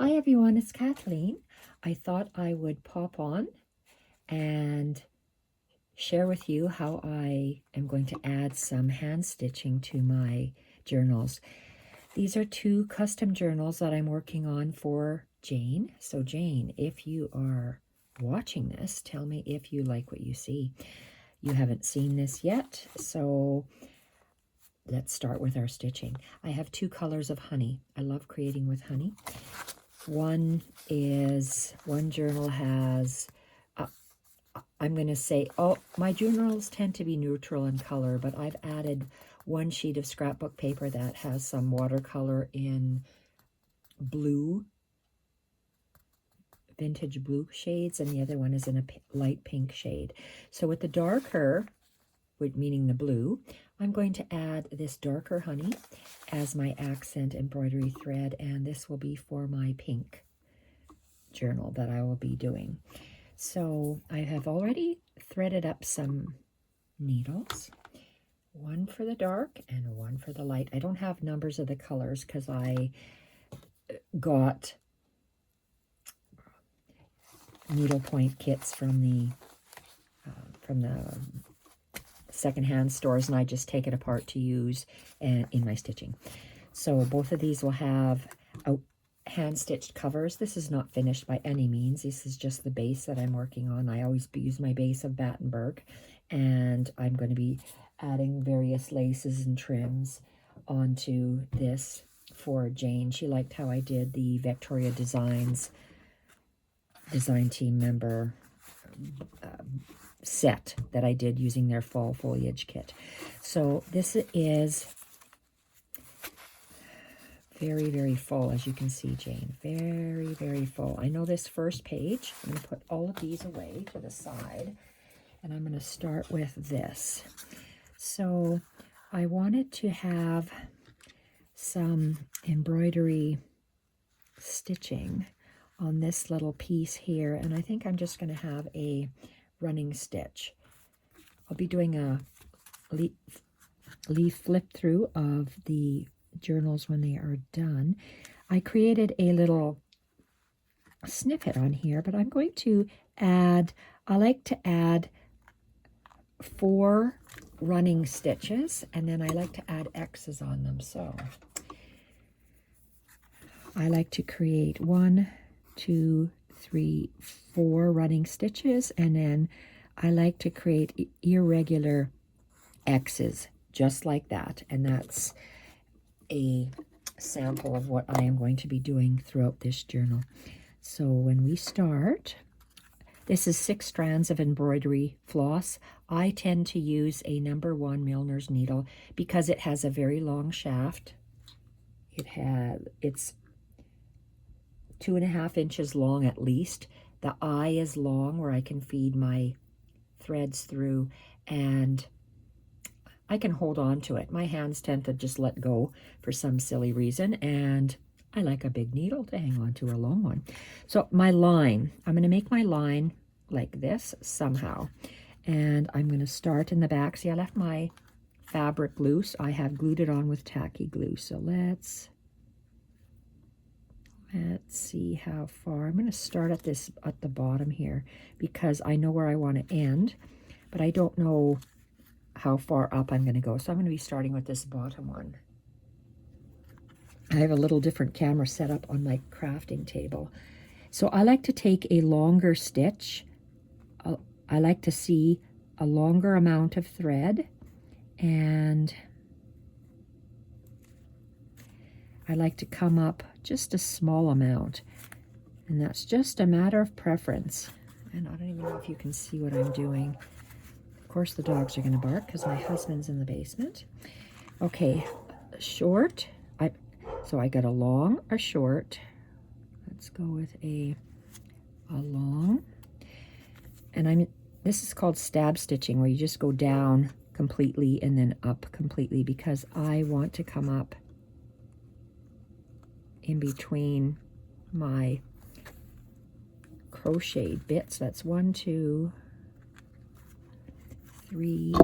Hi everyone, it's Kathleen. I thought I would pop on and share with you how I am going to add some hand stitching to my journals. These are two custom journals that I'm working on for Jane. So Jane, if you are watching this, tell me if you like what you see. You haven't seen this yet, so let's start with our stitching. I have two colors of honey. I love creating with honey. One journal has, I'm going to say, my journals tend to be neutral in color, but I've added one sheet of scrapbook paper that has some watercolor in blue, vintage blue shades, and the other one is in a light pink shade. So with the darker, meaning the blue, I'm going to add this darker honey as my accent embroidery thread, and this will be for my pink journal that I will be doing. So I have already threaded up some needles, one for the dark and one for the light. I don't have numbers of the colors because I got needlepoint kits from the secondhand stores, and I just take it apart to use in my stitching. So both of these will have hand-stitched covers. This is not finished by any means. This is just the base that I'm working on. I always use my base of Battenberg, and I'm going to be adding various laces and trims onto this for Jane. She liked how I did the Victoria Designs design team member set that I did using their fall foliage kit. So this is very, very full, as you can see, Jane. Very, very full. I know this first page, I'm going to put all of these away to the side, and I'm going to start with this. So I wanted to have some embroidery stitching on this little piece here, and I think I'm just going to have a running stitch. I'll be doing a leaf flip through of the journals when they are done. I created a little snippet on here, but I'm going to add, I like to add 4 running stitches, and then I like to add X's on them. So I like to create 1, 2, 3, 4 running stitches, and then I like to create irregular X's just like that, and that's a sample of what I am going to be doing throughout this journal. So when we start, this is 6 strands of embroidery floss. I tend to use a number 1 Milner's needle because it has a very long shaft. It's 2.5 inches long at least. The eye is long where I can feed my threads through, and I can hold on to it. My hands tend to just let go for some silly reason, and I like a big needle to hang on to, or a long one. So my line, I'm going to make my line like this somehow, and I'm going to start in the back. See, I left my fabric loose. I have glued it on with tacky glue. So let's see how far. I'm going to start at the bottom here because I know where I want to end, but I don't know how far up I'm going to go. So I'm going to be starting with this bottom one. I have a little different camera set up on my crafting table. So I like to take a longer stitch. I like to see a longer amount of thread, and I like to come up just a small amount, and that's just a matter of preference. And I don't even know if you can see what I'm doing. Of course, the dogs are going to bark because my husband's in the basement. Okay, short. So I got a long, a short. Let's go with a long. And this is called stab stitching, where you just go down completely and then up completely, because I want to come up in between my crocheted bits. That's 1, 2, 3.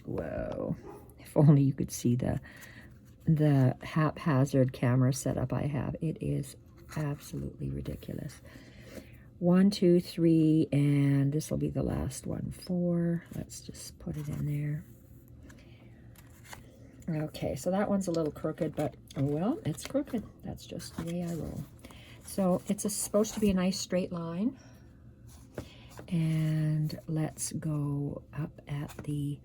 Whoa, if only you could see the haphazard camera setup I have. It is Absolutely ridiculous. 1, 2, 3, and this will be the last one. 4. Let's just put it in there. Okay, so that one's a little crooked, but oh well, it's crooked. That's just the way I roll. So it's supposed to be a nice straight line. And let's go up at the,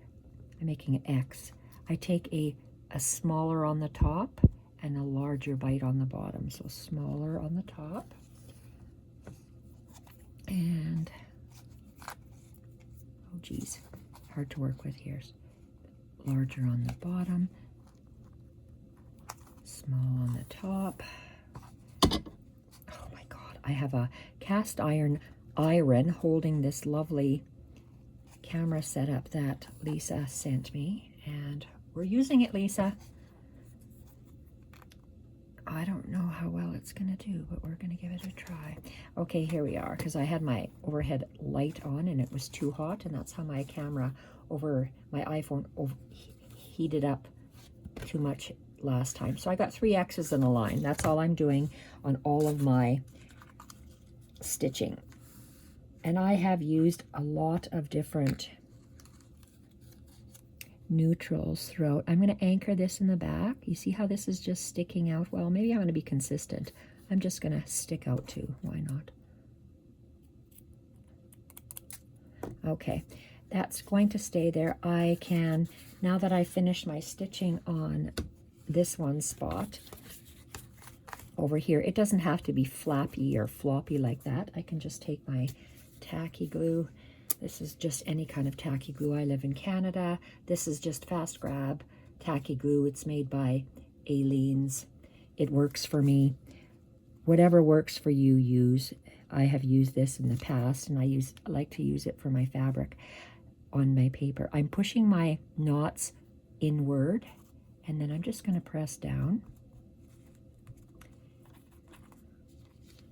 I'm making an X. I take a smaller on the top and a larger bite on the bottom. So smaller on the top. And, oh geez, hard to work with here. Larger on the bottom, small on the top. Oh my God, I have a cast iron holding this lovely camera setup that Lisa sent me, and we're using it, Lisa. I don't know how well it's gonna do, but we're gonna give it a try. Okay, here we are, because I had my overhead light on and it was too hot, and that's how my camera my iPhone heated up too much last time. So I got 3 X's in a line. That's all I'm doing on all of my stitching. And I have used a lot of different neutrals throughout. I'm going to anchor this in the back. You see how this is just sticking out? Well, maybe I'm going to be consistent. I'm just going to stick out too. Why not? Okay, that's going to stay there. I can, now that I finished my stitching on this one spot over here, it doesn't have to be flappy or floppy like that. I can just take my tacky glue. This is just any kind of tacky glue. I live in Canada. This is just Fast Grab tacky glue. It's made by Aleene's. It works for me. Whatever works for you, use. I have used this in the past, and I like to use it for my fabric on my paper. I'm pushing my knots inward, and then I'm just going to press down.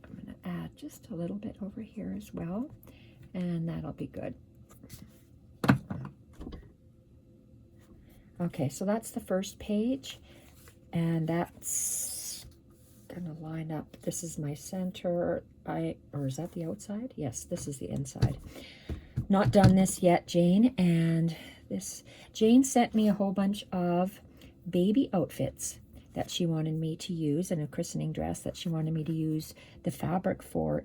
I'm going to add just a little bit over here as well, and that'll be good. Okay, so that's the first page, and that's going to line up. This is my center. Or is that the outside? Yes, this is the inside. Not done this yet, Jane, and Jane sent me a whole bunch of baby outfits that she wanted me to use, and a christening dress that she wanted me to use the fabric for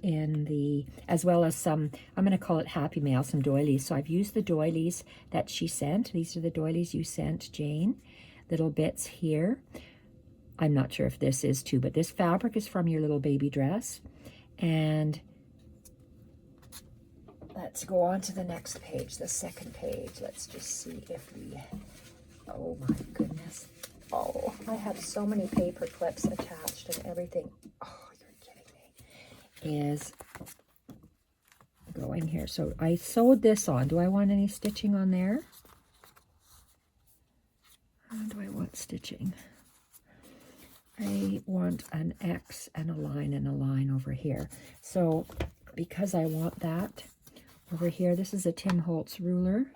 as well as some, I'm going to call it happy mail, some doilies. So I've used the doilies that she sent. These are the doilies you sent, Jane. Little bits here. I'm not sure if this is too, but this fabric is from your little baby dress. And let's go on to the next page, the second page. Let's just see if oh my goodness. Oh, I have so many paper clips attached and everything. Oh, you're kidding me. Is going here. So I sewed this on. Do I want any stitching on there? How do I want stitching? I want an X and a line over here. So because I want that over here, this is a Tim Holtz ruler.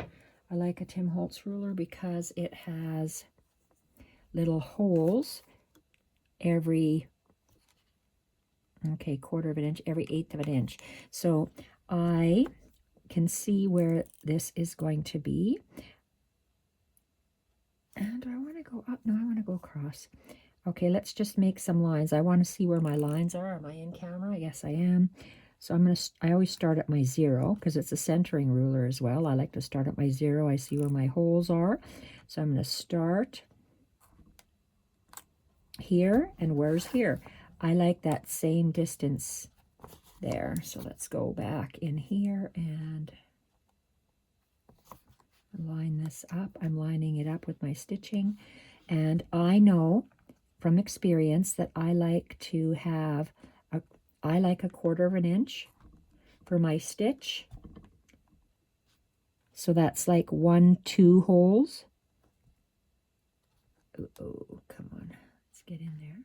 I like a Tim Holtz ruler because it has little holes every, okay, 1/4 of an inch, every 1/8 of an inch. So I can see where this is going to be. And do I want to go up? No, I want to go across. Okay, let's just make some lines. I want to see where my lines are. Am I in camera? Yes, I am. So I always start at my 0 because it's a centering ruler as well. I like to start at my 0. I see where my holes are. So I'm going to start here, and where's here? I like that same distance there. So let's go back in here and line this up. I'm lining it up with my stitching, and I know from experience that I like to have I like 1/4 of an inch for my stitch. So that's like 1, 2 holes. Oh, come on. Let's get in there.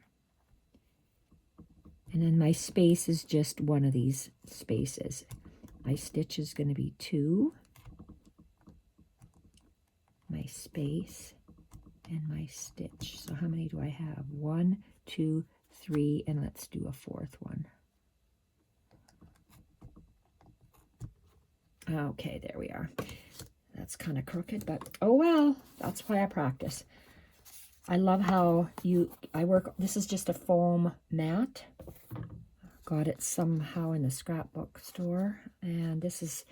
And then my space is just one of these spaces. My stitch is going to be 2. My space and my stitch. So how many do I have? 1, 2, 3, and let's do a 4th one. Okay, there we are. That's kind of crooked, but oh well, that's why I practice. I love how I work, this is just a foam mat. Got it somehow in the scrapbook store, and this is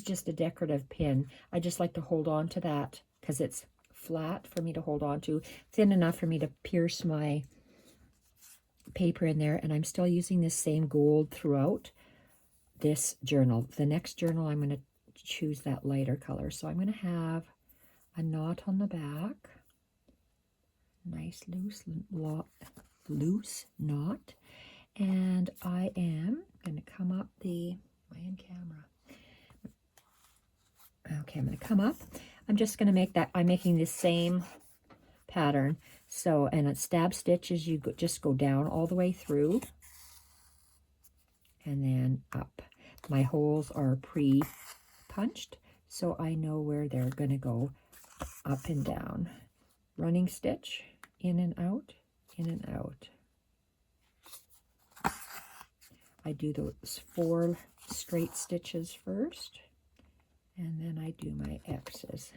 just a decorative pin. I just like to hold on to that because it's flat for me to hold on to, thin enough for me to pierce my paper in there, and I'm still using this same gold throughout this journal. The next journal I'm going to choose that lighter color, so I'm going to have a knot on the back, nice loose knot, and I am going to come up am I in camera? Okay, I'm going to come up. I'm just going to make that, I'm making the same pattern. So, and at stab stitches, you just go down all the way through and then up. My holes are pre-punched, so I know where they're going to go, up and down. Running stitch, in and out, in and out. I do those 4 straight stitches first, and then I do my X's.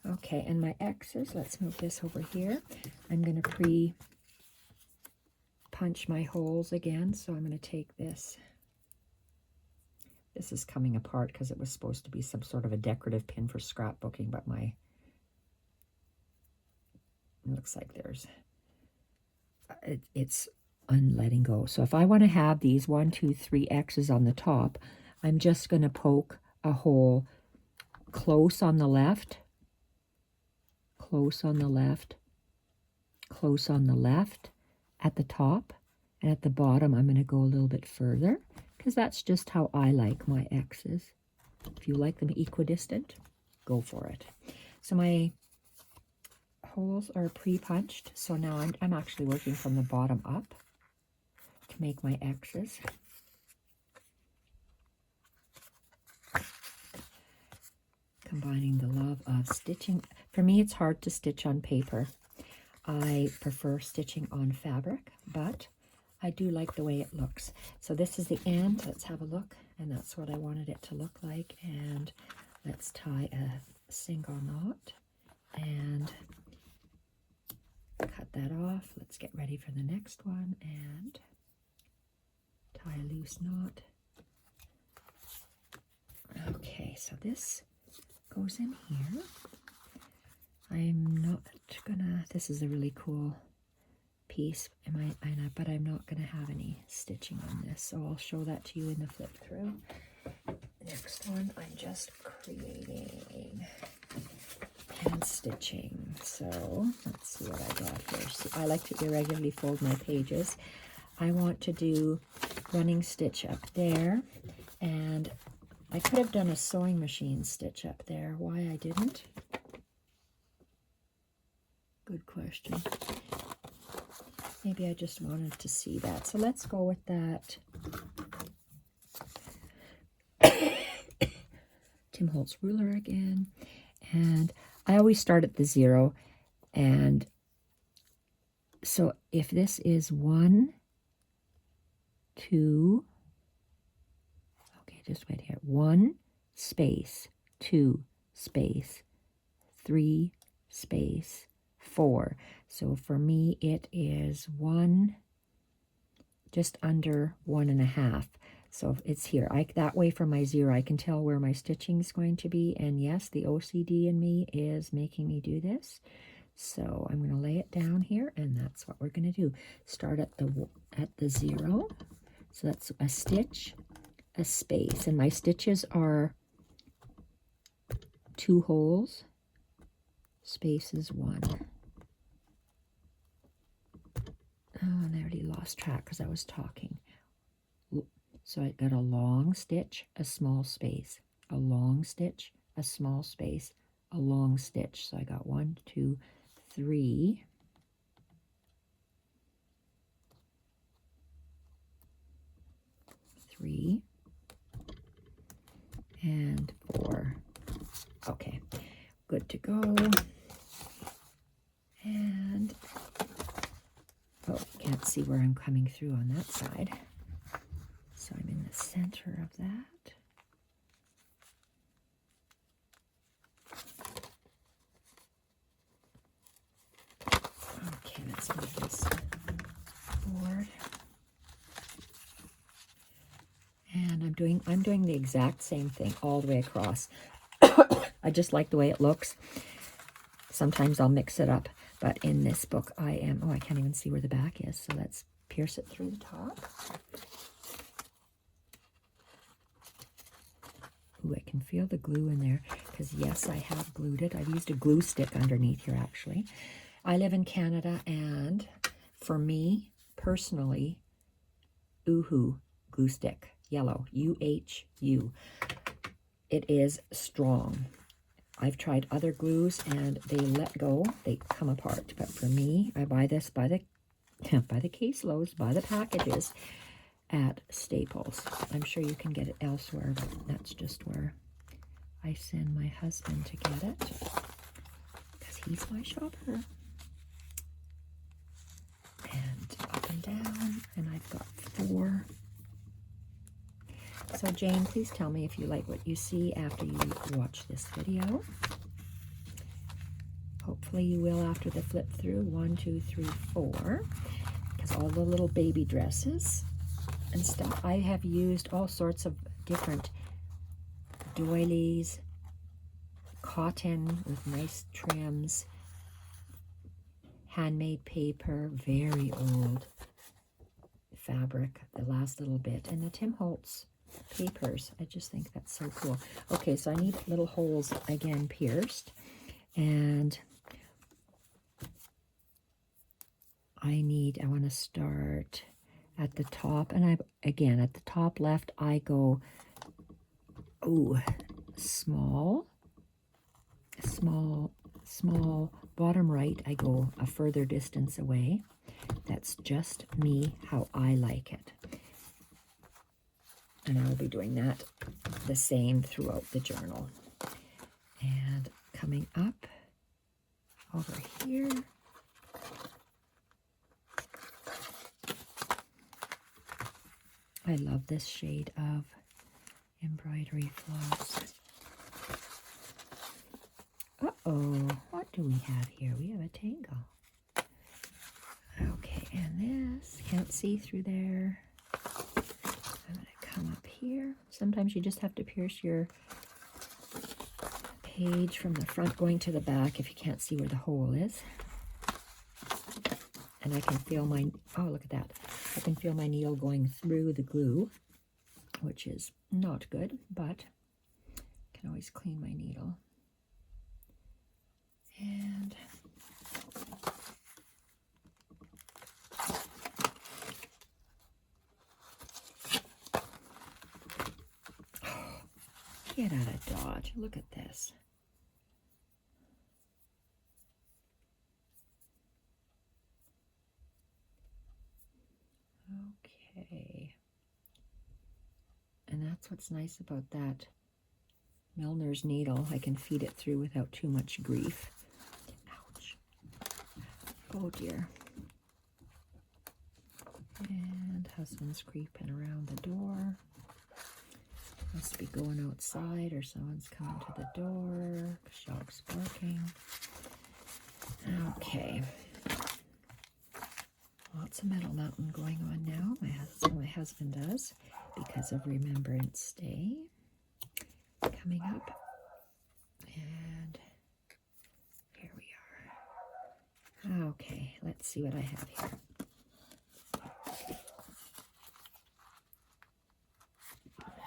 Okay, and my X's, let's move this over here. I'm going to pre-punch my holes again, so I'm going to take this. This is coming apart because it was supposed to be some sort of a decorative pin for scrapbooking, but it looks like it's unletting go. So if I want to have these 1, 2, 3 X's on the top, I'm just going to poke a hole close on the left, close on the left, close on the left at the top, and at the bottom I'm going to go a little bit further because that's just how I like my X's. If you like them equidistant, go for it. So my holes are pre-punched, so now I'm actually working from the bottom up to make my X's. Combining the love of stitching. For me, it's hard to stitch on paper. I prefer stitching on fabric, but I do like the way it looks. So this is the end. Let's have a look, and that's what I wanted it to look like. And let's tie a single knot and cut that off. Let's get ready for the next one and tie a loose knot. Okay, so this goes in here. I'm not gonna, this is a really cool piece, but I'm not gonna have any stitching on this, so I'll show that to you in the flip through. Next one, I'm just creating and stitching. So let's see what I got here. See, I like to irregularly fold my pages. I want to do running stitch up there, and I could have done a sewing machine stitch up there. Why I didn't? Good question. Maybe I just wanted to see that. So let's go with that. Tim Holtz ruler again. And I always start at the 0. And so if this is 1, 2, okay, just wait here. 1 space, 2 space, 3 space, 4. So for me, it is 1, just under 1.5. So if it's here. That way from my 0, I can tell where my stitching is going to be. And yes, the OCD in me is making me do this. So I'm going to lay it down here, and that's what we're going to do. Start at the 0. So that's a stitch, a space, and my stitches are 2 holes, space is 1. Oh, and I already lost track because I was talking. So I got a long stitch, a small space, a long stitch, a small space, a long stitch. So I got 1, 2, 3. And 4. Okay, good to go. Oh, can't see where I'm coming through on that side. So I'm in the center of that. Okay, let's move this forward. And I'm doing the exact same thing all the way across. I just like the way it looks. Sometimes I'll mix it up, but in this book I can't even see where the back is, so let's pierce it through the top. Ooh, I can feel the glue in there, because yes, I have glued it. I've used a glue stick underneath here, actually. I live in Canada, and for me, personally, Uhu glue stick, yellow, UHU. It is strong. I've tried other glues, and they let go, they come apart. But for me, I buy this by the caseloads, by the packages, at Staples. I'm sure you can get it elsewhere, but that's just where I send my husband to get it, because he's my shopper. And up and down, and I've got 4. So Jane, please tell me if you like what you see after you watch this video. Hopefully you will after the flip through. 1, 2, 3, 4, because all the little baby dresses and stuff. I have used all sorts of different doilies, cotton with nice trims, handmade paper, very old fabric, the last little bit, and the Tim Holtz papers. I just think that's so cool. Okay, so I need little holes again pierced, and I want to start at the top, and again at the top left I go small, bottom right I go a further distance away. That's just me, how I like it. And I will be doing that the same throughout the journal. And coming up over here, I love this shade of embroidery floss. Uh-oh, what do we have here? We have a tangle. Okay, and this, can't see through there. I'm going to come up here. Sometimes you just have to pierce your page from the front going to the back if you can't see where the hole is. And I can feel my, oh, look at that. I can feel my needle going through the glue, which is not good, but I can always clean my needle. And get out of Dodge. Look at this. Okay. And that's what's nice about that Milner's needle. I can feed it through without too much grief. Ouch. Oh dear. And husband's creeping around the door. Must be going outside, or someone's coming to the door. Dog's barking. Okay. Lots of Metal Mountain going on now. That's what my husband does because of Remembrance Day coming up. And here we are. Okay, let's see what I have here.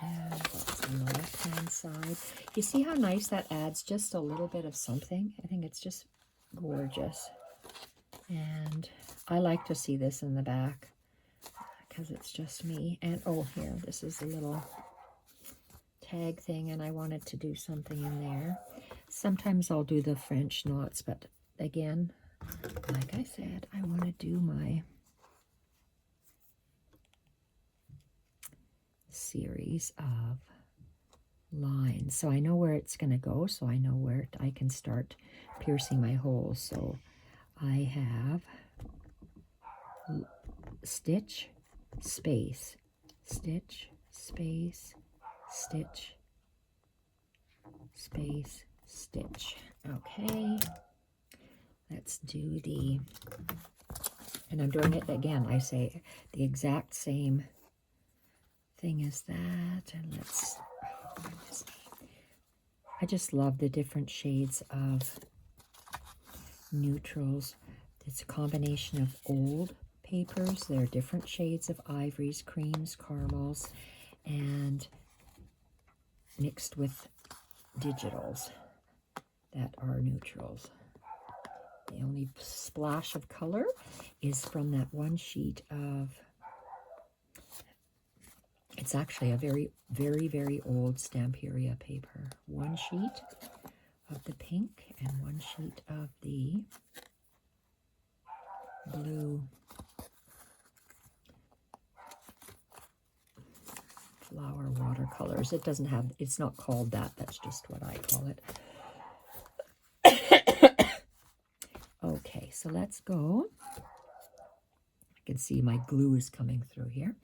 And that's on the left-hand side. You see how nice that adds just a little bit of something? I think it's just gorgeous. And I like to see this in the back because it's just me. And oh, here, this is a little tag thing, and I wanted to do something in there. Sometimes I'll do the French knots, but again, like I said, I want to do my series of lines. So I know where it's going to go, so I know where I can start piercing my holes. So I have stitch, space, stitch, space, stitch, space, stitch. Okay, let's do the, and I'm doing it again, I say the exact same thing as that, and let's, oh, goodness me. I just love the different shades of neutrals. It's a combination of old papers. There are different shades of ivories, creams, caramels, and mixed with digitals that are neutrals. The only splash of color is from that one sheet of, it's actually a very, very, very old Stamperia paper. One sheet of the pink and one sheet of the blue flower watercolors. It doesn't have, it's not called that. That's just what I call it. Okay, so let's go. I can see my glue is coming through here.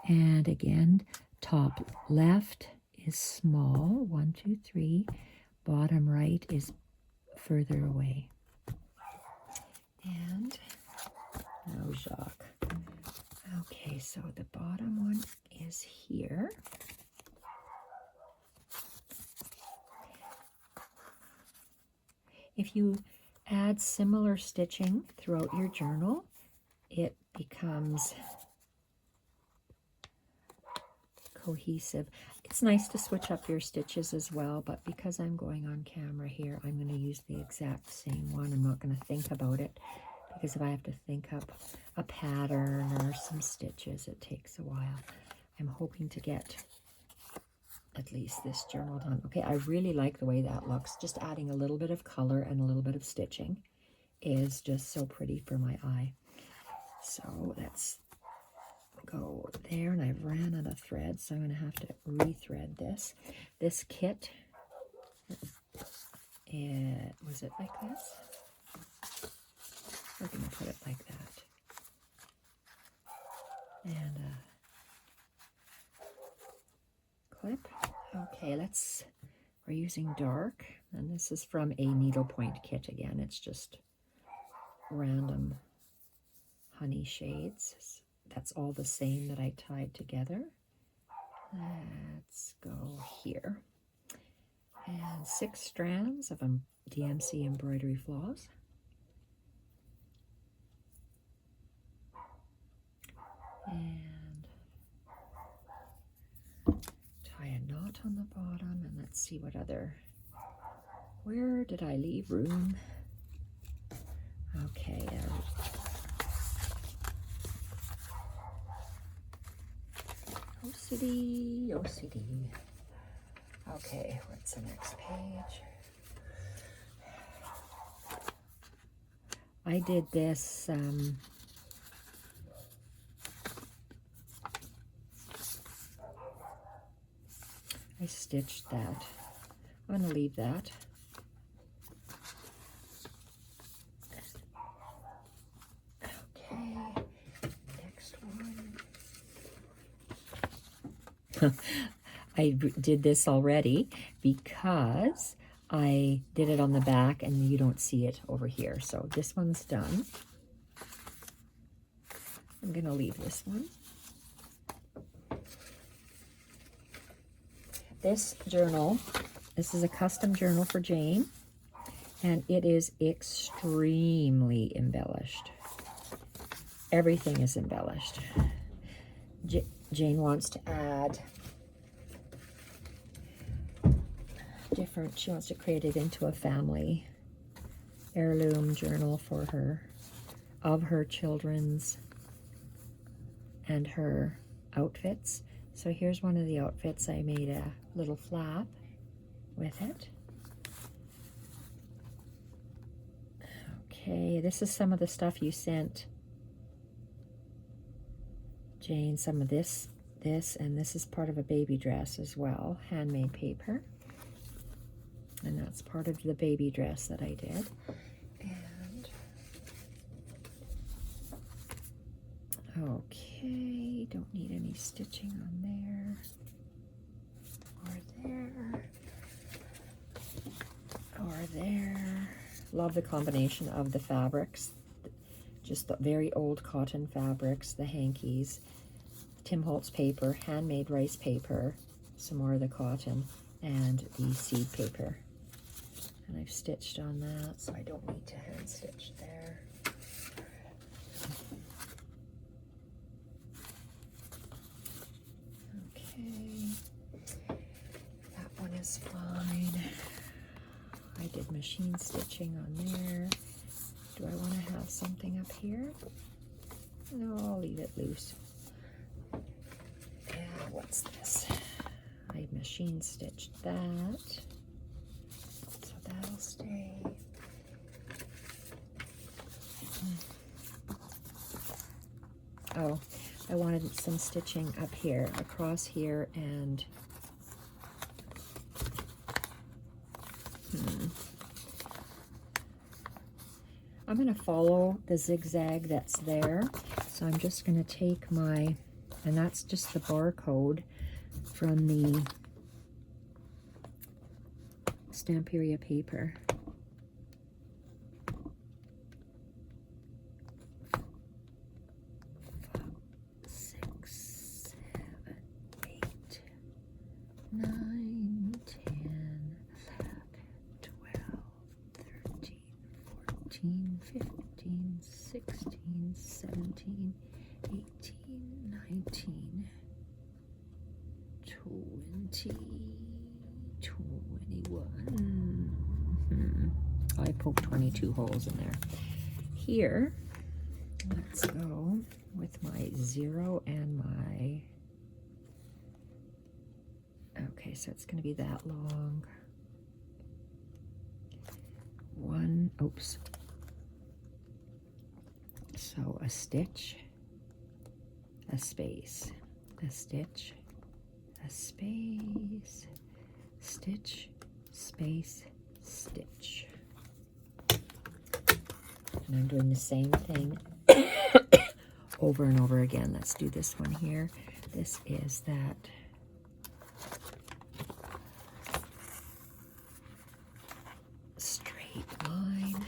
And again, top left is small, 1, 2, 3. Bottom right is further away. And now Jacques. Okay, so the bottom one is here. If you add similar stitching throughout your journal, it becomes cohesive. It's nice to switch up your stitches as well, but because I'm going on camera here, I'm going to use the exact same one. I'm not going to think about it, because if I have to think up a pattern or some stitches, it takes a while. I'm hoping to get at least this journal done. Okay, I really like the way that looks. Just adding a little bit of color and a little bit of stitching is just so pretty for my eye. So let's go there, and I've ran out of thread, so I'm going to have to rethread this. This kit, was it like this? We're going to put it like that. And clip. Okay, we're using dark, and this is from a needlepoint kit again. It's just random honey shades. That's all the same that I tied together. Let's go here. And 6 strands of DMC embroidery floss. And tie a knot on the bottom, and let's see what other, where did I leave room? Okay, OCD, OCD. Okay, what's the next page? I did this, I stitched that. I'm going to leave that. Okay, next one. I did this already because I did it on the back and you don't see it over here. So this one's done. I'm going to leave this one. This journal, this is a custom journal for Jane, and it is extremely embellished. Everything is embellished. Jane wants to add different, she wants to create it into a family heirloom journal for her, of her children's and her outfits. So here's one of the outfits. I made a little flap with it. Okay, this is some of the stuff you sent Jane, some of this, and this is part of a baby dress as well, handmade paper. And that's part of the baby dress that I did. And don't need any stitching on there or there or there. Love the combination of the fabrics, just the very old cotton fabrics, the hankies, Tim Holtz paper, handmade rice paper, some more of the cotton, and the seed paper. And I've stitched on that, so I don't need to hand stitch there. Okay, that one is fine. I did machine stitching on there. Do I want to have something up here? No, I'll leave it loose. And what's this? I machine stitched that, so that'll stay. Oh, I wanted some stitching up here, across here, and I'm going to follow the zigzag that's there. So I'm just going to take my, and that's just the barcode from the Stamperia paper. I poked 22 holes in there. Here, let's go with my 0 and my, okay, so it's going to be that long. One, oops. So a stitch, a space, a stitch, a space, stitch, space, stitch. And I'm doing the same thing over and over again. Let's do this one here. This is that straight line.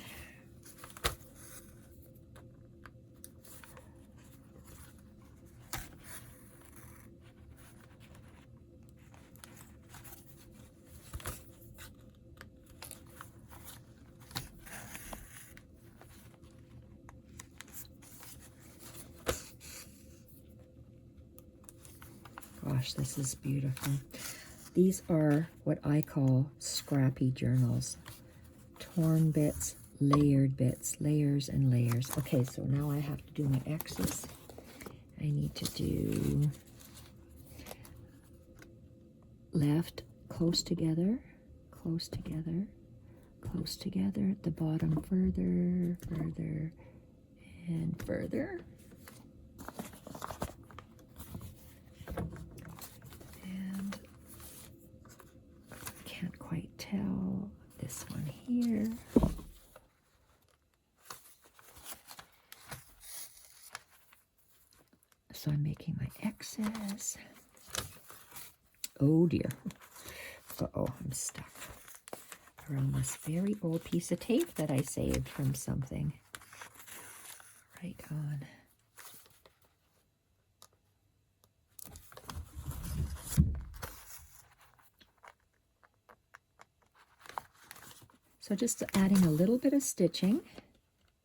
Gosh, this is beautiful. These are what I call scrappy journals. Torn bits, layered bits, layers and layers. Okay, so now I have to do my X's. I need to do left, close together, close together, close together. At the bottom, further, further, and further. Tell this one here. So I'm making my X's. Oh dear. Uh-oh, I'm stuck around this very old piece of tape that I saved from something. Right on. So just adding a little bit of stitching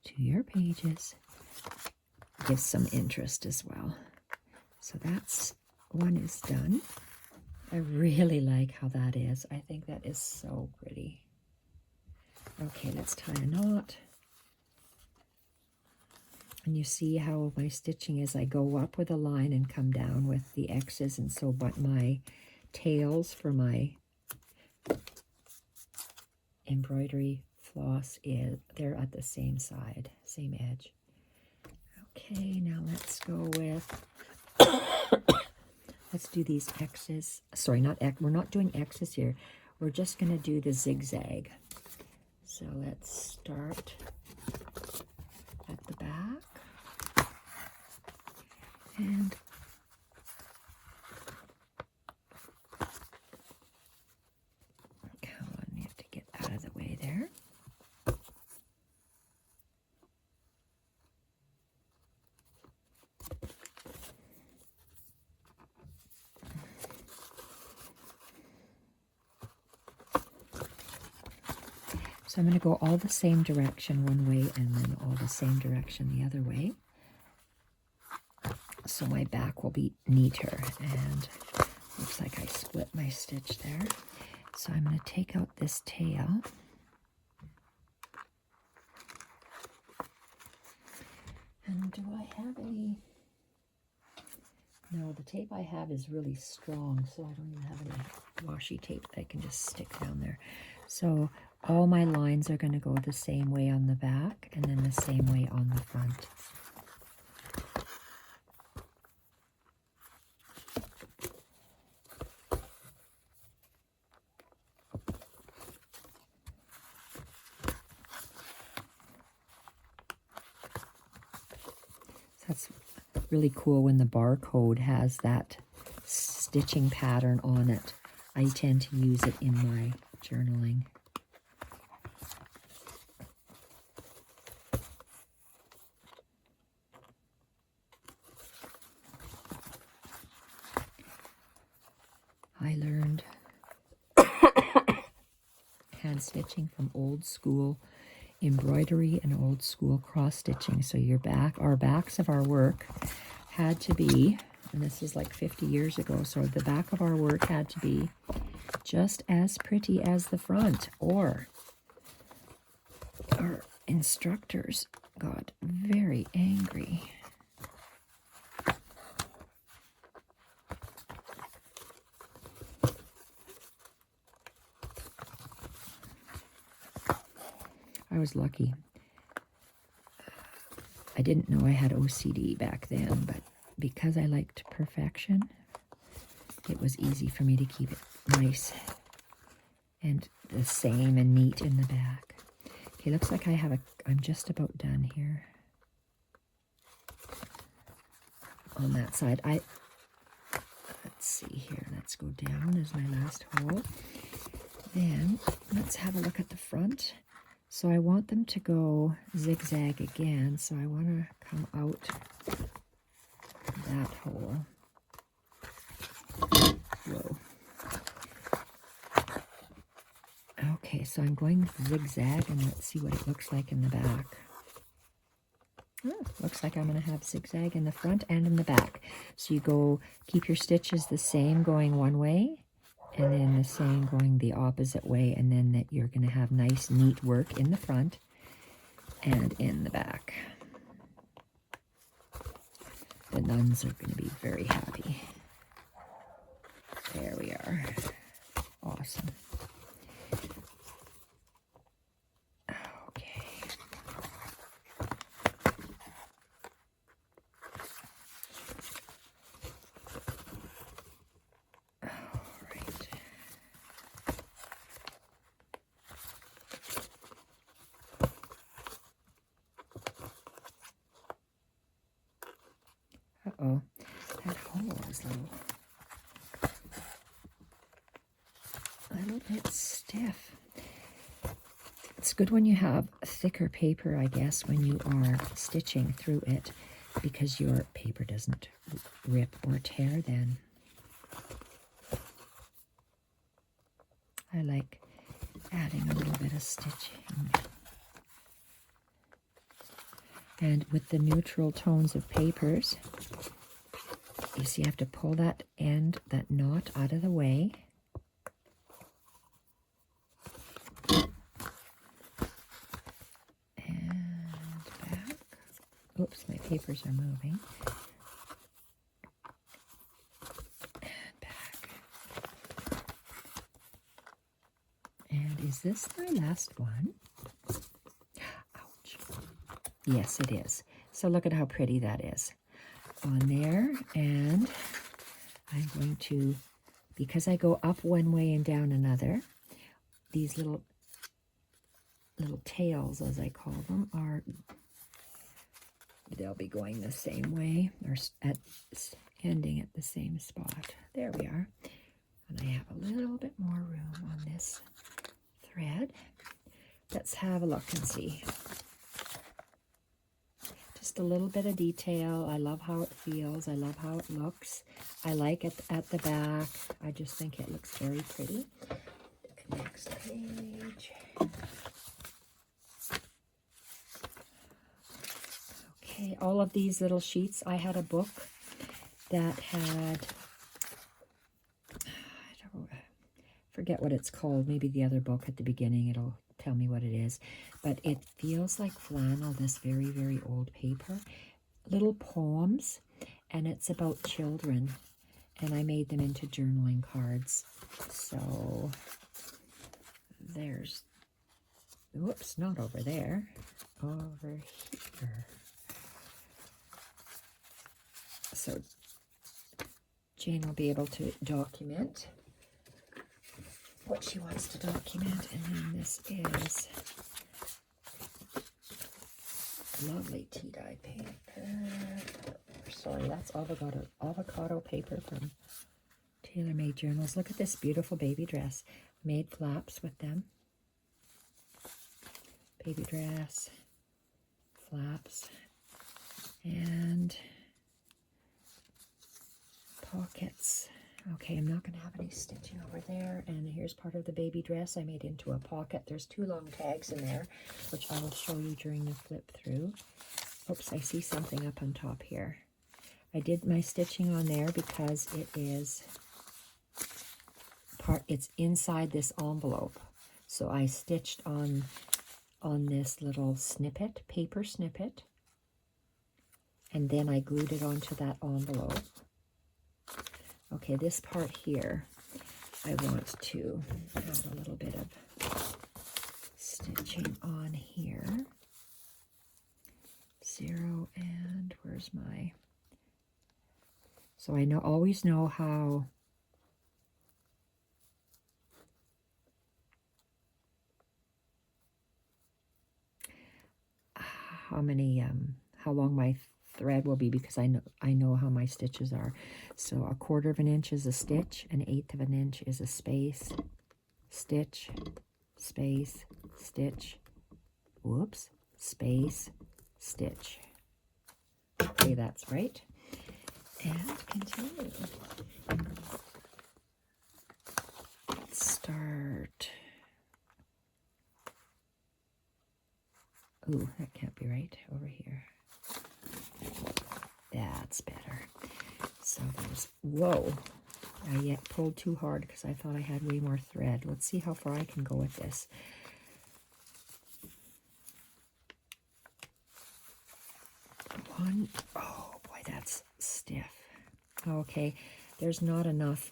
to your pages gives some interest as well. So that's one is done. I really like how that is. I think that is so pretty. Okay, let's tie a knot. And you see how my stitching is. I go up with a line and come down with the X's, and so but my tails for my embroidery floss is they're at the same side, same edge. Okay, now let's go with let's do these X's. Sorry, not X. We're not doing X's here. We're just going to do the zigzag. So let's start at the back and So I'm going to go all the same direction one way and then all the same direction the other way. So my back will be neater, and looks like I split my stitch there. So I'm going to take out this tail. And do I have any? No, the tape I have is really strong, so I don't even have any washi tape that I can just stick down there. So all my lines are going to go the same way on the back and then the same way on the front. That's really cool when the barcode has that stitching pattern on it. I tend to use it in my journaling. I learned hand stitching from old school embroidery and old school cross stitching. So our backs of our work had to be, and this is like 50 years ago, so the back of our work had to be just as pretty as the front, or our instructors got very angry. I was lucky. I didn't know I had OCD back then, but because I liked perfection, it was easy for me to keep it nice and the same and neat in the back. Okay, looks like I'm just about done here. On that side, let's see here, let's go down as my last hole. Then let's have a look at the front. So I want them to go zigzag again, so I want to come out that hole. Whoa. Okay, so I'm going zigzag, and let's see what it looks like in the back. Oh, looks like I'm going to have zigzag in the front and in the back. So you keep your stitches the same going one way, and then the same going the opposite way, and then that you're going to have nice, neat work in the front and in the back. The nuns are going to be very happy. There we are. Awesome. Okay. Uh-oh, that hole is a little bit stiff. It's good when you have thicker paper, I guess, when you are stitching through it, because your paper doesn't rip or tear then. I like adding a little bit of stitching. And with the neutral tones of papers, you see, you have to pull that knot out of the way. And back. Oops, my papers are moving. And back. And is this my last one? Ouch. Yes, it is. So look at how pretty that is on there. And I'm going to, because I go up one way and down another, these little tails, as I call them, they'll be going the same way, or ending at the same spot. There we are. And I have a little bit more room on this thread. Let's have a look and see. Just a little bit of detail. I love how it feels. I love how it looks. I like it at the back. I just think it looks very pretty. Next page. Okay, all of these little sheets, I had a book that had, I don't forget what it's called, maybe the other book at the beginning, it'll tell me what it is, but it feels like flannel, this very, very old paper. Little poems, and it's about children, and I made them into journaling cards. So there's, whoops, not over there, over here. So Jane will be able to document what she wants to document, and then this is lovely tea-dye paper. Sorry, that's avocado paper from Tailor Made Journals. Look at this beautiful baby dress. Made flaps with them. Baby dress, flaps, and pockets. Okay, I'm not going to have any stitching over there. And here's part of the baby dress I made into a pocket. There's 2 long tags in there, which I will show you during the flip through. Oops, I see something up on top here. I did my stitching on there because it is it's inside this envelope. So I stitched on this little snippet, paper snippet, and then I glued it onto that envelope. Okay, this part here, I want to add a little bit of stitching on here. 0, and where's my... So I always know how how long my thread will be, because I know how my stitches are. So 1/4 of an inch is a stitch, 1/8 of an inch is a space, stitch, space, stitch, whoops, space, stitch. Okay, that's right. And continue. Let's start. Ooh, that can't be right. Over here. That's better. So there's, whoa, I yet pulled too hard because I thought I had way more thread. Let's see how far I can go with this. One, oh boy, that's stiff. Okay, there's not enough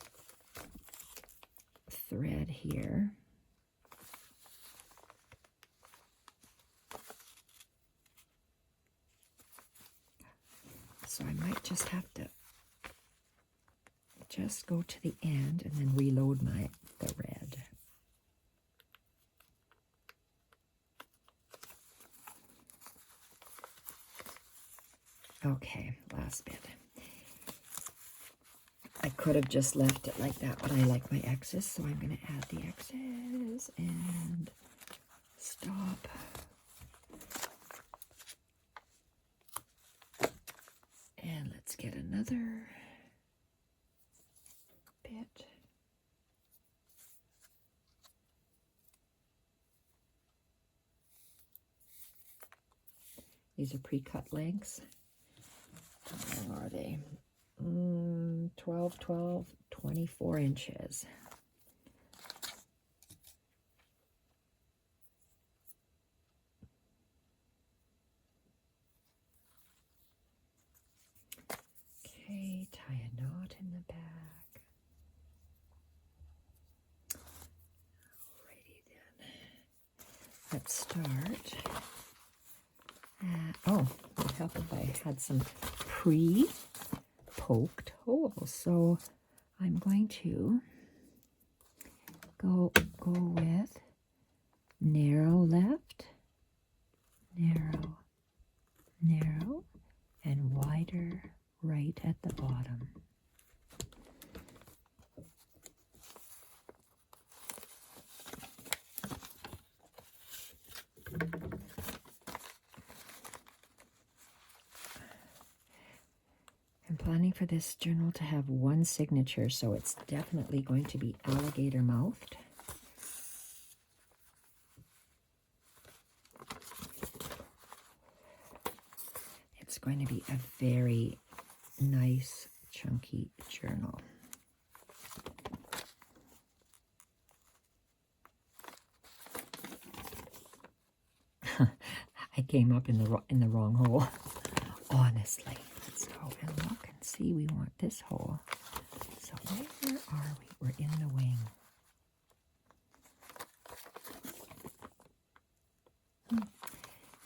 thread here. So I might just have to just go to the end and then reload the red. Okay, last bit. I could have just left it like that, but I like my X's, so I'm going to add the X's and stop. And let's get another bit. These are pre-cut lengths. How are they? 12, 12, 24 inches. Okay, tie a knot in the back. Alrighty then. Let's start. Oh, it would help if I had some pre-poked holes. So I'm going to go with narrow left, narrow, narrow, and wider right at the bottom. I'm planning for this journal to have one signature, so it's definitely going to be alligator mouthed. it's going to be a very nice, chunky journal. I came up in the wrong hole. Honestly, let's go and look and see. We want this hole. So where are we? We're in the wing.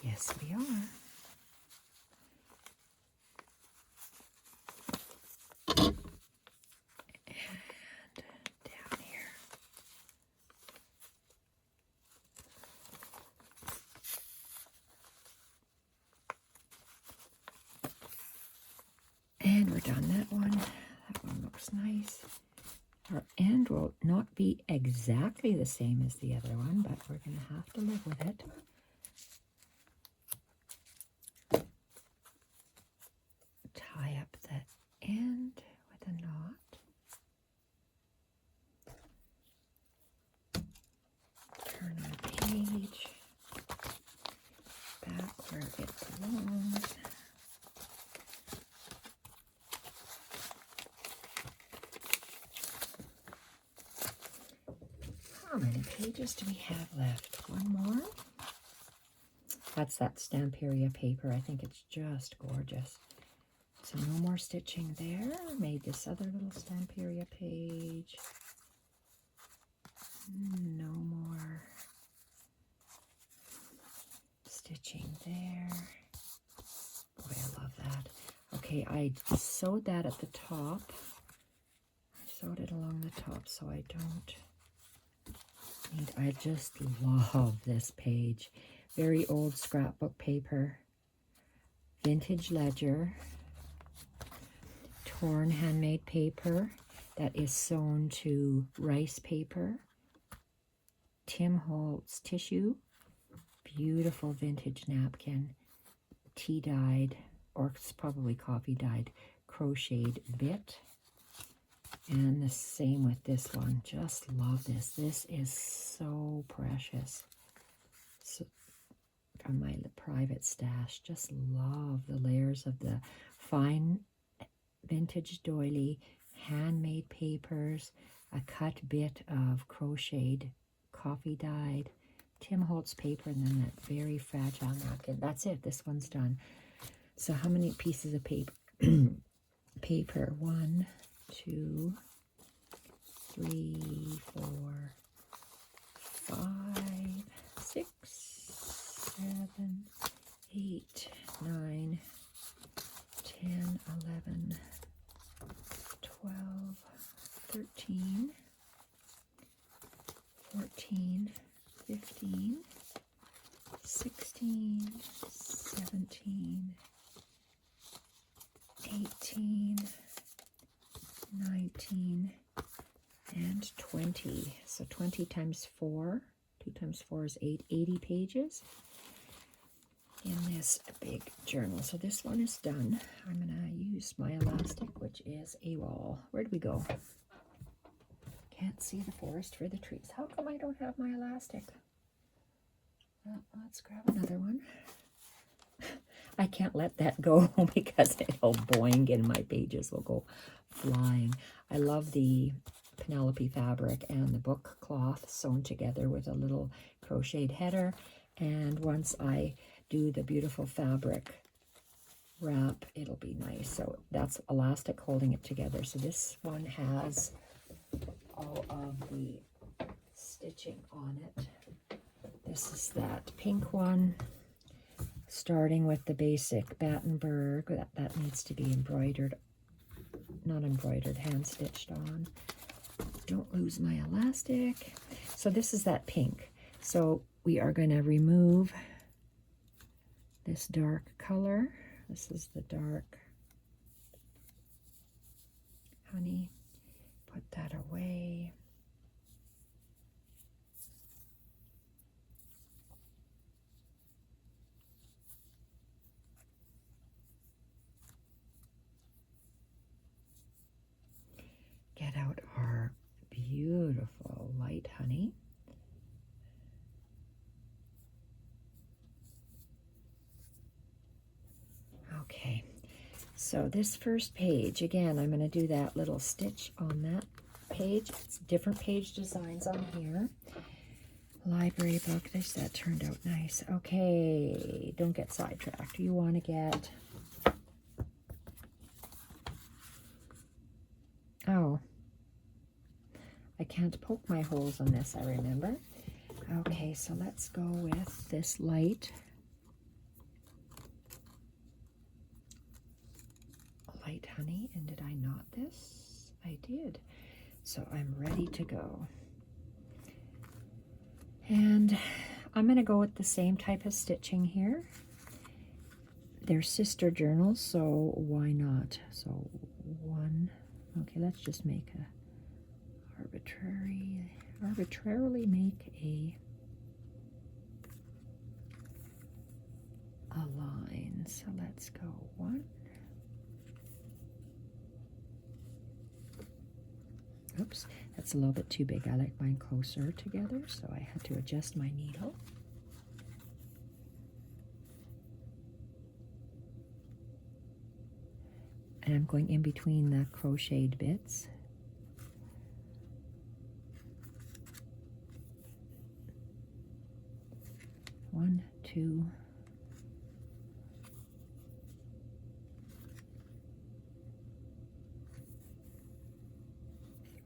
Yes, we are. And we're done that one. That one looks nice. Our end will not be exactly the same as the other one, but we're going to have to live with it. Tie up the end with a knot. Turn our page back where it belongs. How many pages do we have left? One more. That's that Stamperia paper. I think it's just gorgeous. So no more stitching there. Made this other little Stamperia page. No more stitching there. Boy, I love that. Okay, I sewed that at the top. I sewed it along the top so I don't need, I just love this page. Very old scrapbook paper. Vintage ledger. Torn handmade paper that is sewn to rice paper. Tim Holtz tissue. Beautiful vintage napkin. Tea dyed, or it's probably coffee dyed, crocheted bit. And the same with this one. Just love this. This is so precious. So, from my private stash. Just love the layers of the fine vintage doily, handmade papers, a cut bit of crocheted, coffee dyed, Tim Holtz paper, and then that very fragile napkin. That's it. This one's done. So how many pieces of paper? Paper. 1, 2, 3, 4, 5, 6, 7, 8, 9, 10, 11, 12, 13, 14, 15, 16, 17, 18, 19, and 20. So 20 times 4, 2 times 4 is 8, 80 pages in this big journal. So this one is done. I'm going to use my elastic, which is AWOL. Where'd we go? Can't see the forest for the trees. How come I don't have my elastic? Well, let's grab another one. I can't let that go because it'll boing and my pages will go flying. I love the Penelope fabric and the book cloth sewn together with a little crocheted header. And once I do the beautiful fabric wrap, it'll be nice. So that's elastic holding it together. So this one has all of the stitching on it. This is that pink one, starting with the basic Battenberg. That needs to be embroidered, not embroidered, hand stitched on. Don't lose my elastic. So this is that pink. So we are going to remove this dark color. This is the dark honey. Put that away. Get out our beautiful light honey. Okay. So this first page, again, I'm going to do that little stitch on that page. It's different page designs on here. Library book, that turned out nice. Okay, don't get sidetracked. You want to get... Oh, I can't poke my holes on this, I remember. Okay, so let's go with this light honey. And did I knot this? I did. So I'm ready to go. And I'm going to go with the same type of stitching here. They're sister journals, so why not? So one, okay, let's just make a arbitrarily make a line. So let's go one. Oops, that's a little bit too big. I like mine closer together, so I had to adjust my needle. And I'm going in between the crocheted bits. One, two,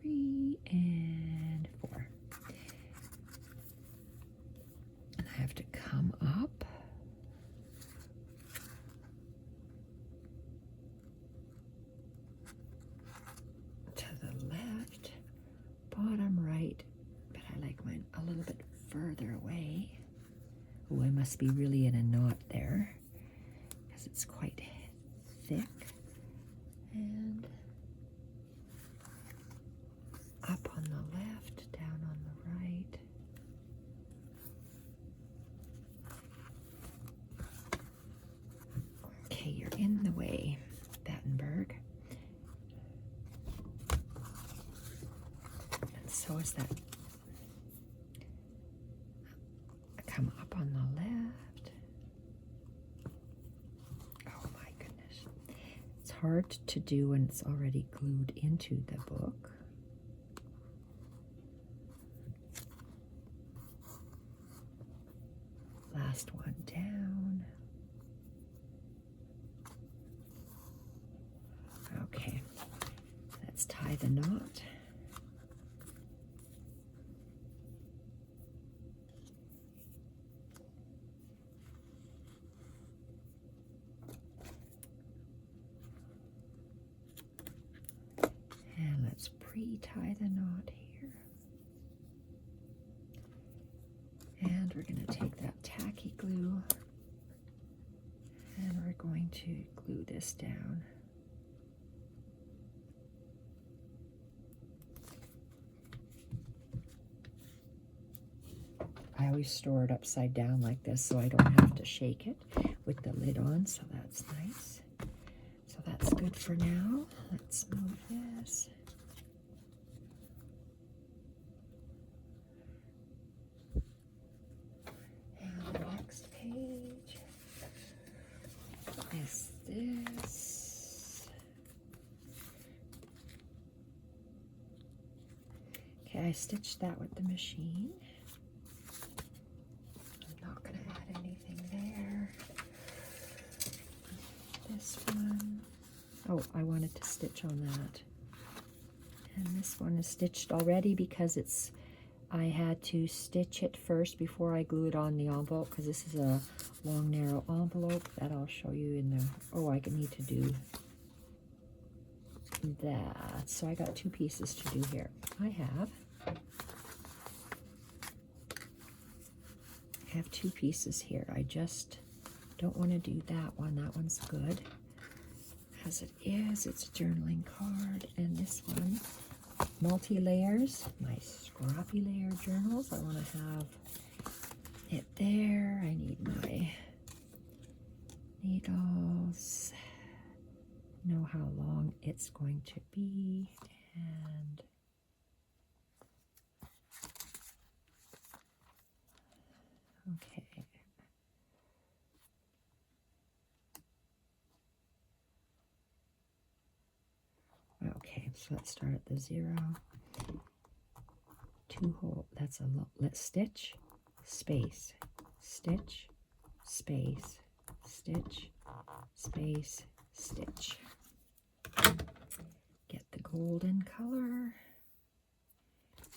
three, and four. And I have to come up to the left, bottom right, but I like mine a little bit further away. Oh, I must be really in a knot there because it's quite thick. And up on the left, down on the right. Okay, you're in the way, Battenberg. And so is that. Come up on the left. Oh my goodness. It's hard to do when it's already glued into the book. Last one down. Okay, let's tie the knot. And let's pre-tie the knot here. And we're going to take that tacky glue and we're going to glue this down. I always store it upside down like this so I don't have to shake it with the lid on, so that's nice. So that's good for now. Let's move this. And the next page is this. Okay, I stitched that with the machine. I'm not going to add anything there. This one. Oh, I wanted to stitch on that. And this one is stitched already because I had to stitch it first before I glue it on the envelope because this is a long, narrow envelope that I'll show you in the, oh, I need to do that. So I got two pieces to do here. I have two pieces here. I just don't want to do that one. That one's good as it is. It's a journaling card, and this one, multi-layers, my scrappy layer journals. I want to have it there. I need my needles, know how long it's going to be, and okay. Okay, so let's start at the 0. 2 hole, that's a let's stitch, space, stitch, space, stitch, space, stitch. Get the golden color,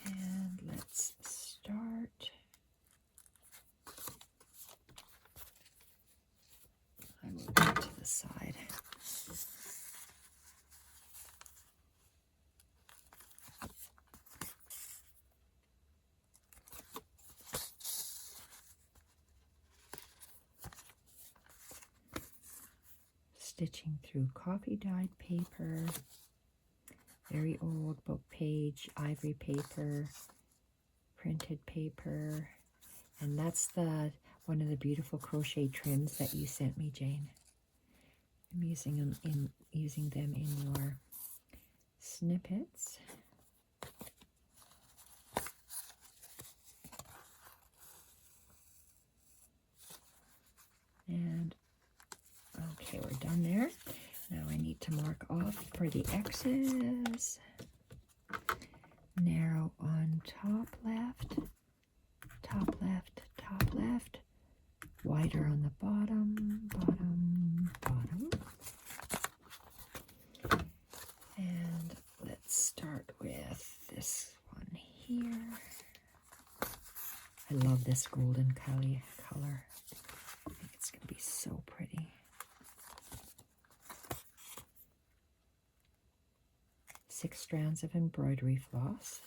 and let's start. I move it to the side. Stitching through coffee dyed paper, very old book page, ivory paper, printed paper, and that's one of the beautiful crochet trims that you sent me, Jane. I'm using them in your snippets. And okay, we're done there. Now I need to mark off for the X's. Narrow on top left, top left, top left. Wider on the bottom, bottom, bottom. And let's start with this one here. I love this golden color. I think it's going to be so pretty. Six strands of embroidery floss.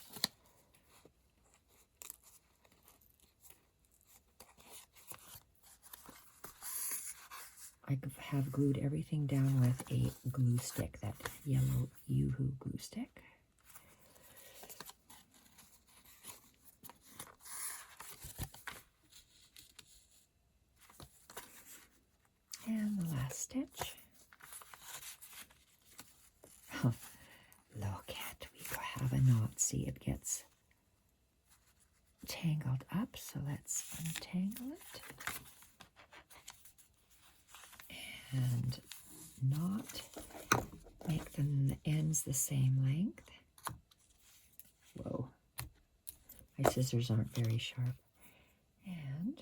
I have glued everything down with a glue stick, that yellow Yoo-hoo glue stick. And the last stitch. Look at, we have a knot. See, it gets tangled up, so let's untangle it. And knot, make the ends the same length. Whoa, my scissors aren't very sharp. And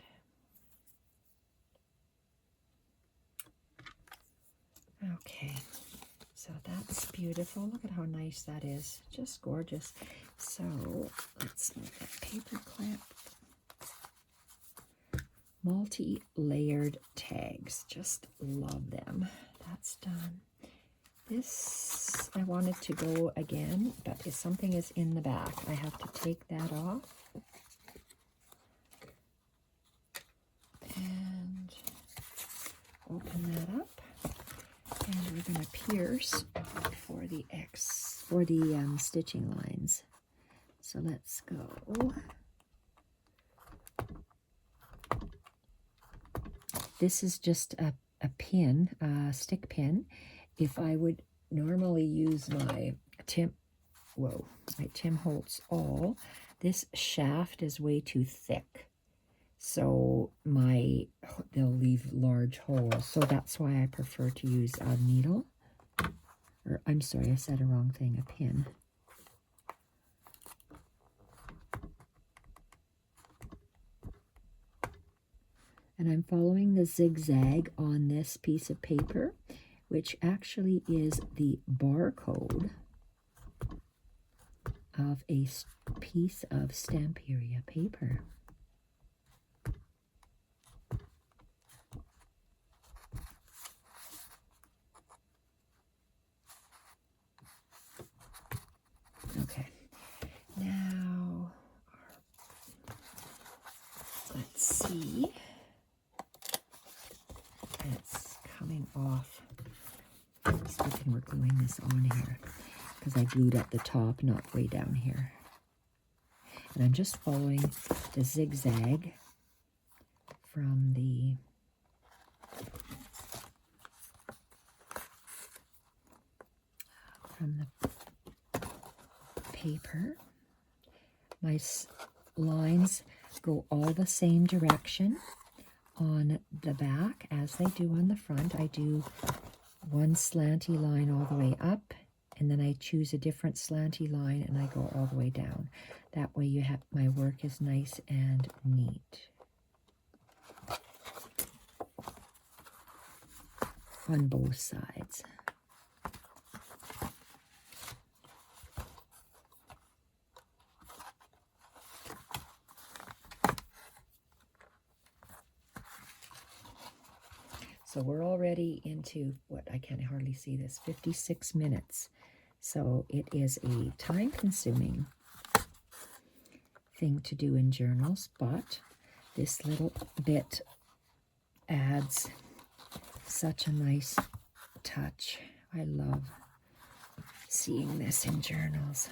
okay, so that's beautiful. Look at how nice that is, just gorgeous. So let's move that paper clip. Multi-layered tags, just love them. That's done. This, I wanted to go again, but if something is in the back, I have to take that off. And open that up. And we're going to pierce for the stitching lines. So let's go. This is just a pin, a stick pin. If I would normally use my Tim Holtz awl, this shaft is way too thick. So they'll leave large holes. So that's why I prefer to use a needle. Or I'm sorry, I said a wrong thing, a pin. And I'm following the zigzag on this piece of paper, which actually is the barcode of a piece of Stamperia paper. Okay, now let's see. It's coming off. It's good thing we're gluing this on here because I glued at the top, not way down here. And I'm just following the zigzag from the paper. My lines go all the same direction on the back as they do on the front. I do one slanty line all the way up and then I choose a different slanty line and I go all the way down. That way you have my work is nice and neat on both sides. So we're already into, what, I can hardly see this, 56 minutes. So it is a time-consuming thing to do in journals, but this little bit adds such a nice touch. I love seeing this in journals.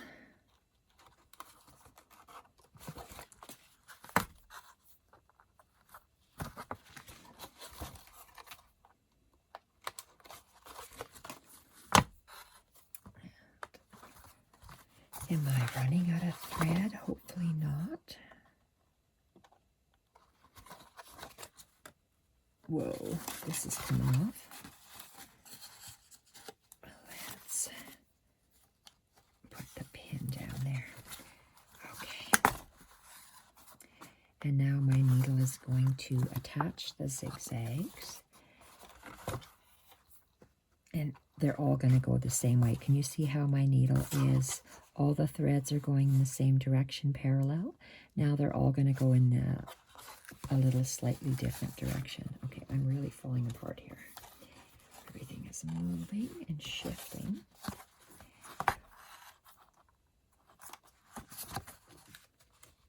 Am I running out of thread? Hopefully not. Whoa, this is coming off. Let's put the pin down there. Okay. And now my needle is going to attach the zigzags. And they're all going to go the same way. Can you see how my needle is? All the threads are going in the same direction parallel. Now they're all going to go in a little slightly different direction. Okay, I'm really falling apart here. Everything is moving and shifting.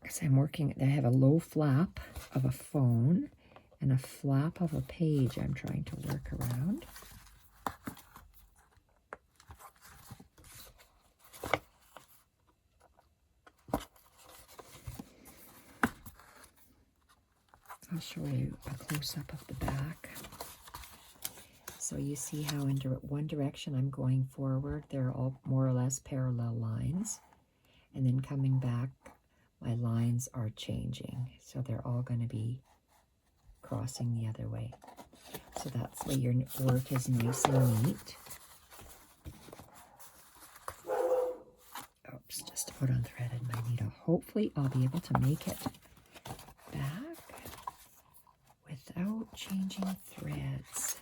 Because I'm working, I have a low flap of a phone and a flap of a page I'm trying to work around. I'll show you a close-up of the back. So you see how in one direction I'm going forward, they're all more or less parallel lines. And then coming back, my lines are changing. So they're all going to be crossing the other way. So that's where your work is nice and neat. Oops, just about unthreaded my needle. Hopefully I'll be able to make it back without changing threads.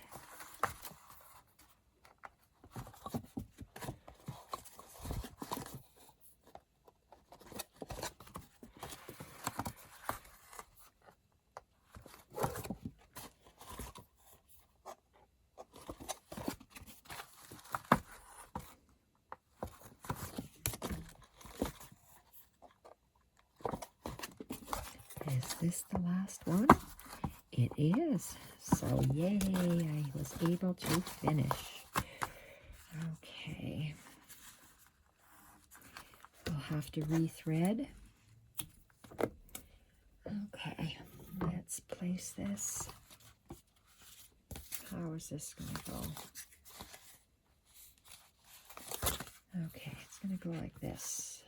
Is this the last one? It is. So yay, I was able to finish. Okay. I'll have to rethread. Okay, let's place this. How is this going to go? Okay, it's going to go like this.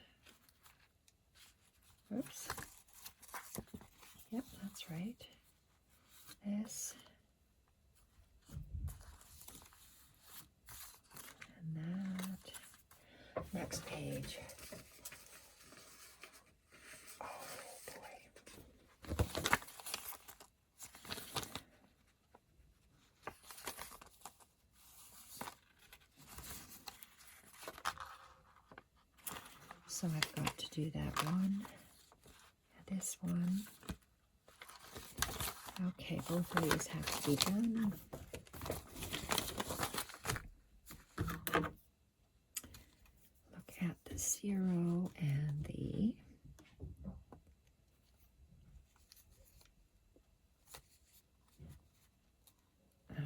Oops. Yep, that's right. This. And that. Next page. Oh, boy. So I've got to do that one, this one. Okay, both of these have to be done. Look at the 0 and the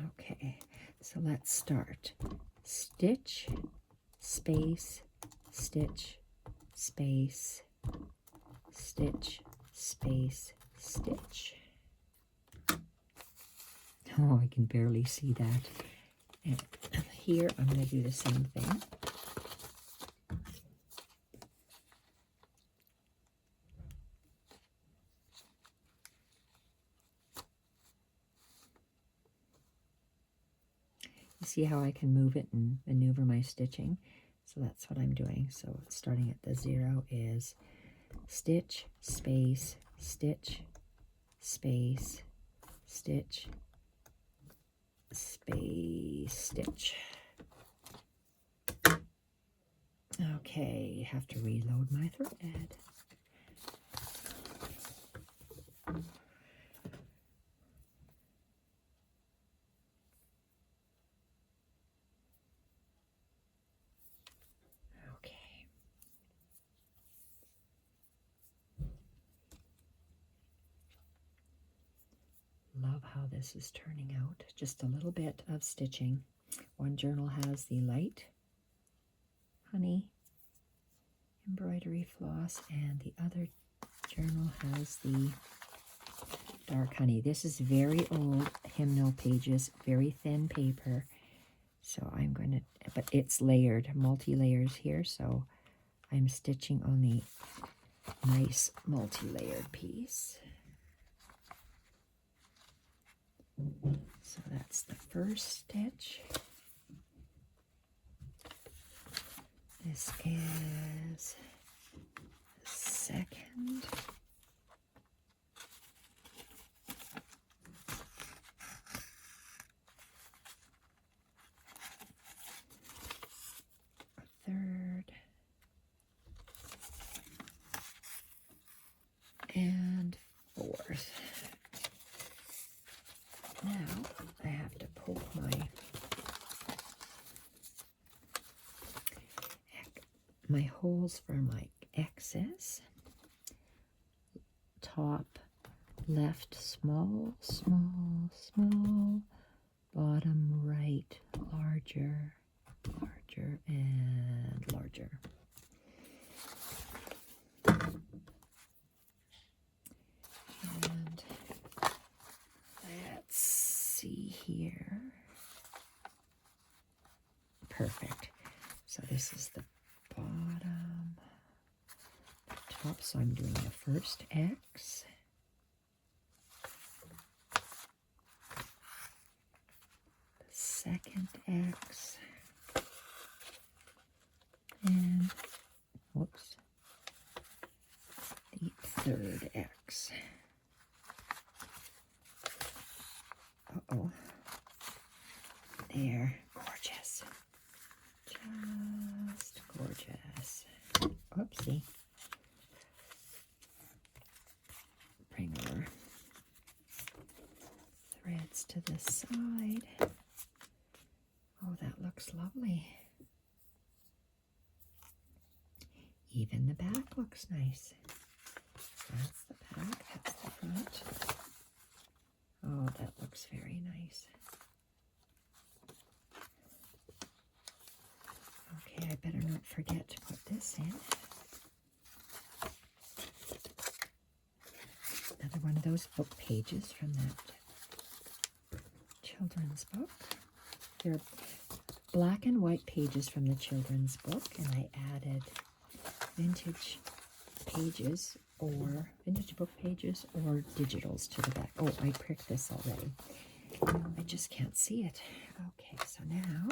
okay, so let's start. Stitch, space, stitch, space, stitch, space, stitch. Oh, I can barely see that. And here I'm going to do the same thing. You see how I can move it and maneuver my stitching? So that's what I'm doing. So starting at the 0 is stitch, space, stitch, space, stitch, space, stitch. Okay, have to reload my thread. Okay. Love how this is turning out. Just a little bit of stitching. One journal has the light honey embroidery floss, and the other journal has the dark honey. This is very old hymnal pages, very thin paper. So I'm going to, but it's layered, multi-layers here. So I'm stitching on the nice multi-layered piece. So that's the first stitch. This is the second. Third. And fourth. Now I have to poke my holes for my X's. Top left, small, small, small. Bottom right, larger, larger, and larger. And let's see here. Perfect. So this is the bottom, the top. So I'm doing the first X. The second X. And, whoops, the third X. Uh-oh. There. Gorgeous. Just gorgeous. Oopsie. Bring our threads to the side. Oh, that looks lovely. Even the back looks nice. That's the back, that's the front. Oh, that looks very nice. Okay, I better not forget to put this in. Another one of those book pages from that children's book. They're black and white pages from the children's book, and I added vintage pages or vintage book pages or digitals to the back. Oh, I pricked this already. I just can't see it. Okay, so now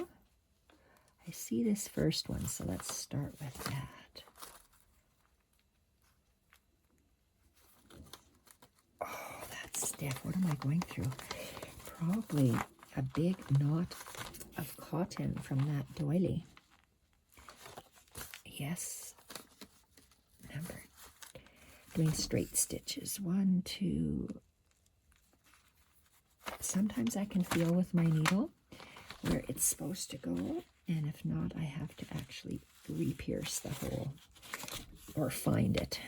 I see this first one, so let's start with that. Oh, that's stiff. What am I going through? Probably a big knot of cotton from that doily. Yes. Remember, doing straight stitches. 1, 2. Sometimes I can feel with my needle where it's supposed to go, and if not, I have to actually re-pierce the hole or find it.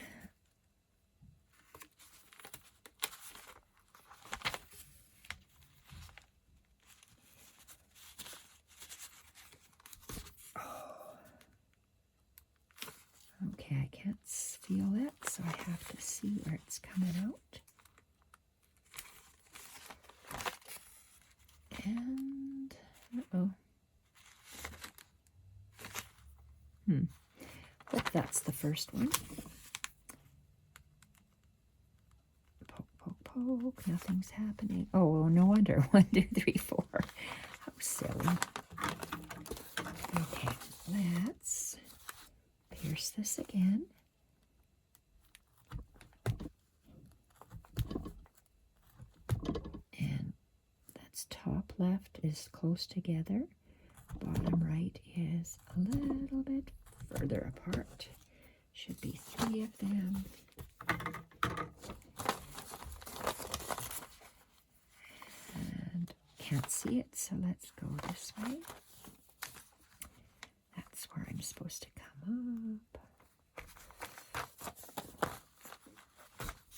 Okay, I can't feel it, so I have to see where it's coming out. And, uh-oh. Hope that's the first one. Poke, poke, poke. Nothing's happening. Oh, no wonder. 1, 2, 3, 4. How silly. Okay, let's pierce this again. And that's top left is close together. Bottom right is a little bit further apart. Should be 3 of them. And can't see it, so let's go this way. That's where I'm supposed to come up.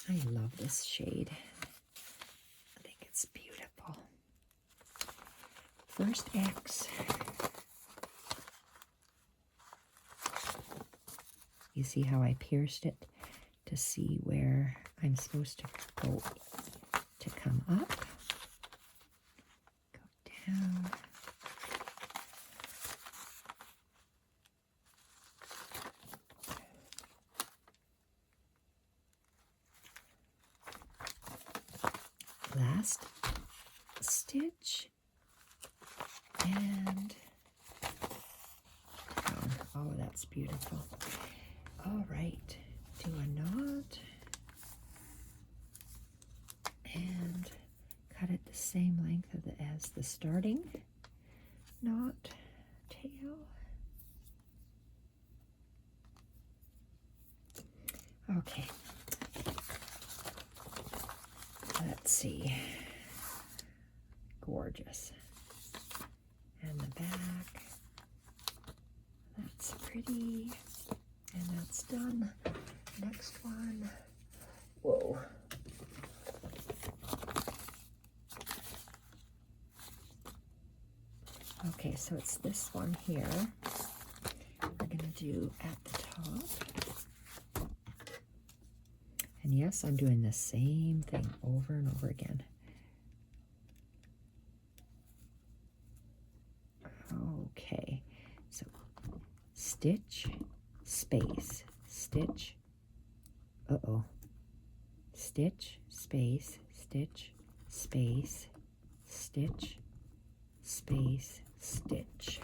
I love this shade. I think it's beautiful. First X. You see how I pierced it to see where I'm supposed to go to come up. Go down. Last stitch and down. Oh, that's beautiful. All right, do a knot and cut it the same length as the starting knot tail. Okay, let's see. Gorgeous. And the back, that's pretty. And that's done. Next one. Whoa. Okay, so it's this one here. We're going to do at the top. And yes, I'm doing the same thing over and over again. Okay, so stitch, space, stitch, stitch, space, stitch, space, stitch, space, stitch.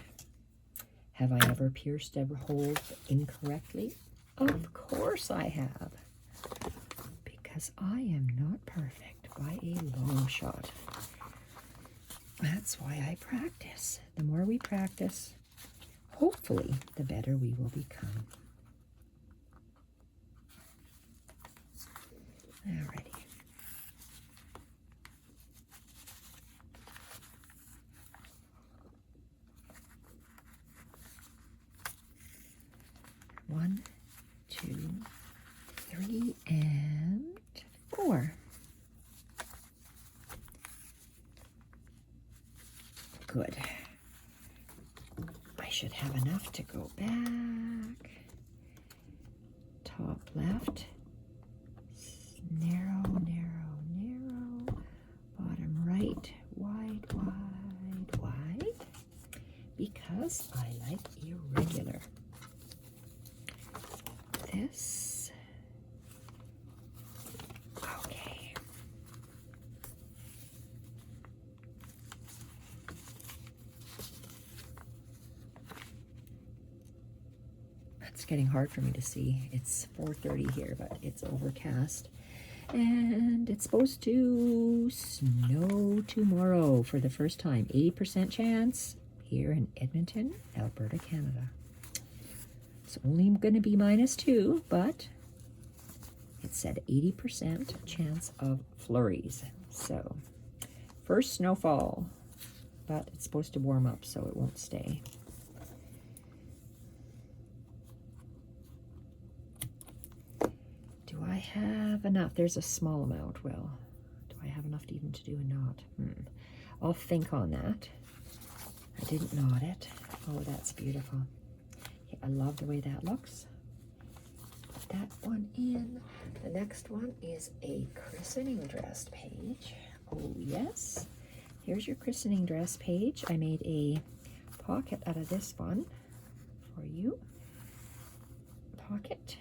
Have I ever pierced a hole incorrectly? Of course I have, because I am not perfect by a long shot. That's why I practice. The more we practice, hopefully, the better we will become. Alrighty. One, 2, 3, and 4. Good. I should have enough to go back. Top left. Narrow, narrow, narrow. Bottom right. Wide, wide, wide. Because I like irregular. This. Okay. It's getting hard for me to see. It's 4:30 here, but it's overcast. And it's supposed to snow tomorrow for the first time. 80% chance here in Edmonton, Alberta, Canada. It's only going to be -2, but it said 80% chance of flurries. So, first snowfall, but it's supposed to warm up, so it won't stay. Do I have enough? There's a small amount. Well, do I have enough to even to do a knot? I'll think on that. I didn't knot it. Oh, that's beautiful. Okay, I love the way that looks. Put that one in. The next one is a christening dress page. Oh, yes. Here's your christening dress page. I made a pocket out of this one for you. Pocket.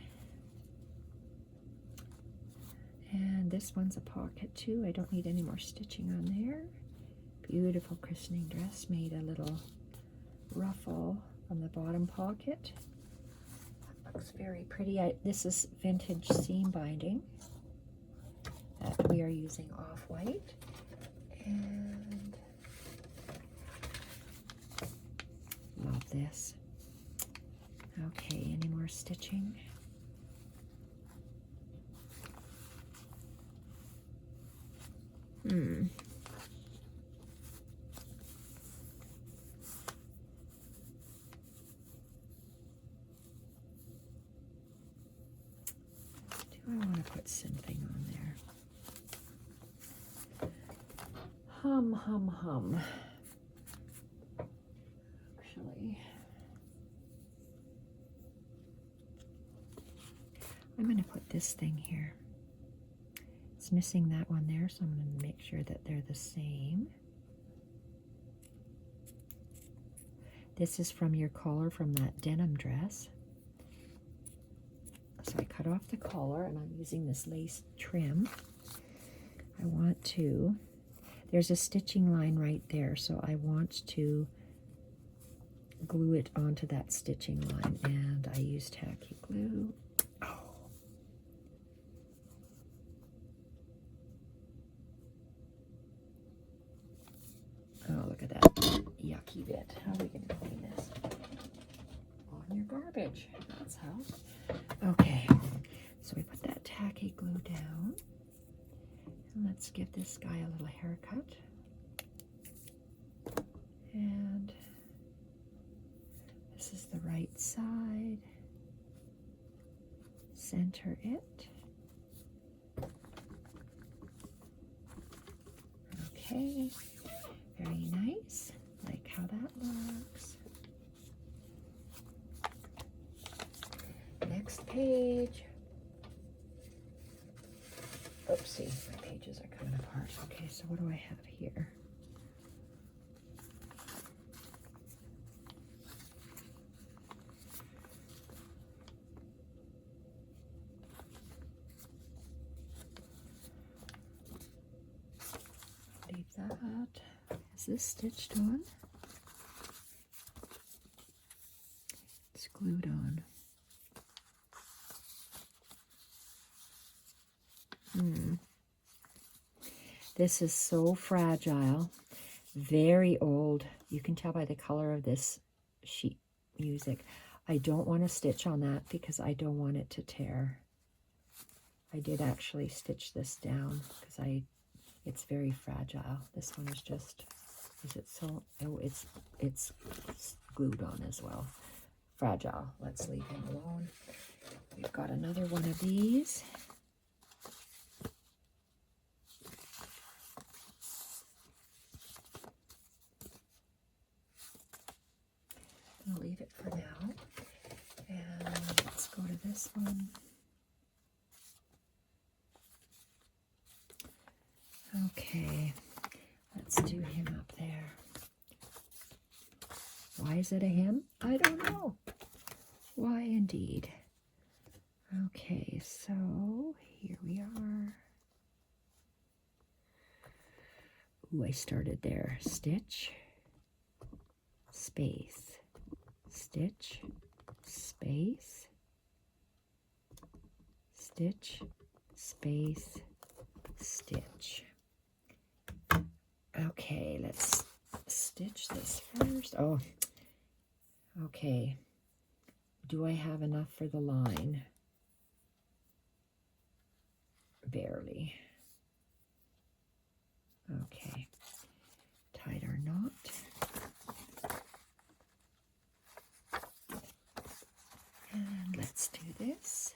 And this one's a pocket too. I don't need any more stitching on there. Beautiful christening dress. Made a little ruffle on the bottom pocket. looks very pretty. This is vintage seam binding that we are using off-white. And love this. Okay, any more stitching? Do I want to put something on there? Hum. Actually, I'm going to put this thing here. It's missing that one there, so I'm going to make sure that they're the same. This is from your collar from that denim dress. So I cut off the collar and I'm using this lace trim. I want to, there's a stitching line right there, so I want to glue it onto that stitching line, and I use tacky glue. Oh, look at that yucky bit. How are we going to clean this? On your garbage. That's how. Okay, so we put that tacky glue down. And let's give this guy a little haircut. And this is the right side. Center it. Okay. Very nice. Like how that looks. Next page. Oopsie, my pages are coming apart. Okay, so what do I have here? Leave that. Is this stitched on? It's glued on. This is so fragile, very old. You can tell by the color of this sheet music. I don't want to stitch on that because I don't want it to tear. I did actually stitch this down because it's very fragile. This one is just, is it so, oh, it's glued on as well. Fragile. Let's leave him alone. We've got another one of these. I'll leave it for now. And let's go to this one. Okay, let's do him up there. Why is it a him? I don't know. Why indeed. Okay, so here we are. Ooh, I started there. Stitch, space, stitch, space, stitch, space, stitch. Okay, let's stitch this first. Oh, okay. Do I have enough for the line? Barely. Okay. Tied our knot. And let's do this.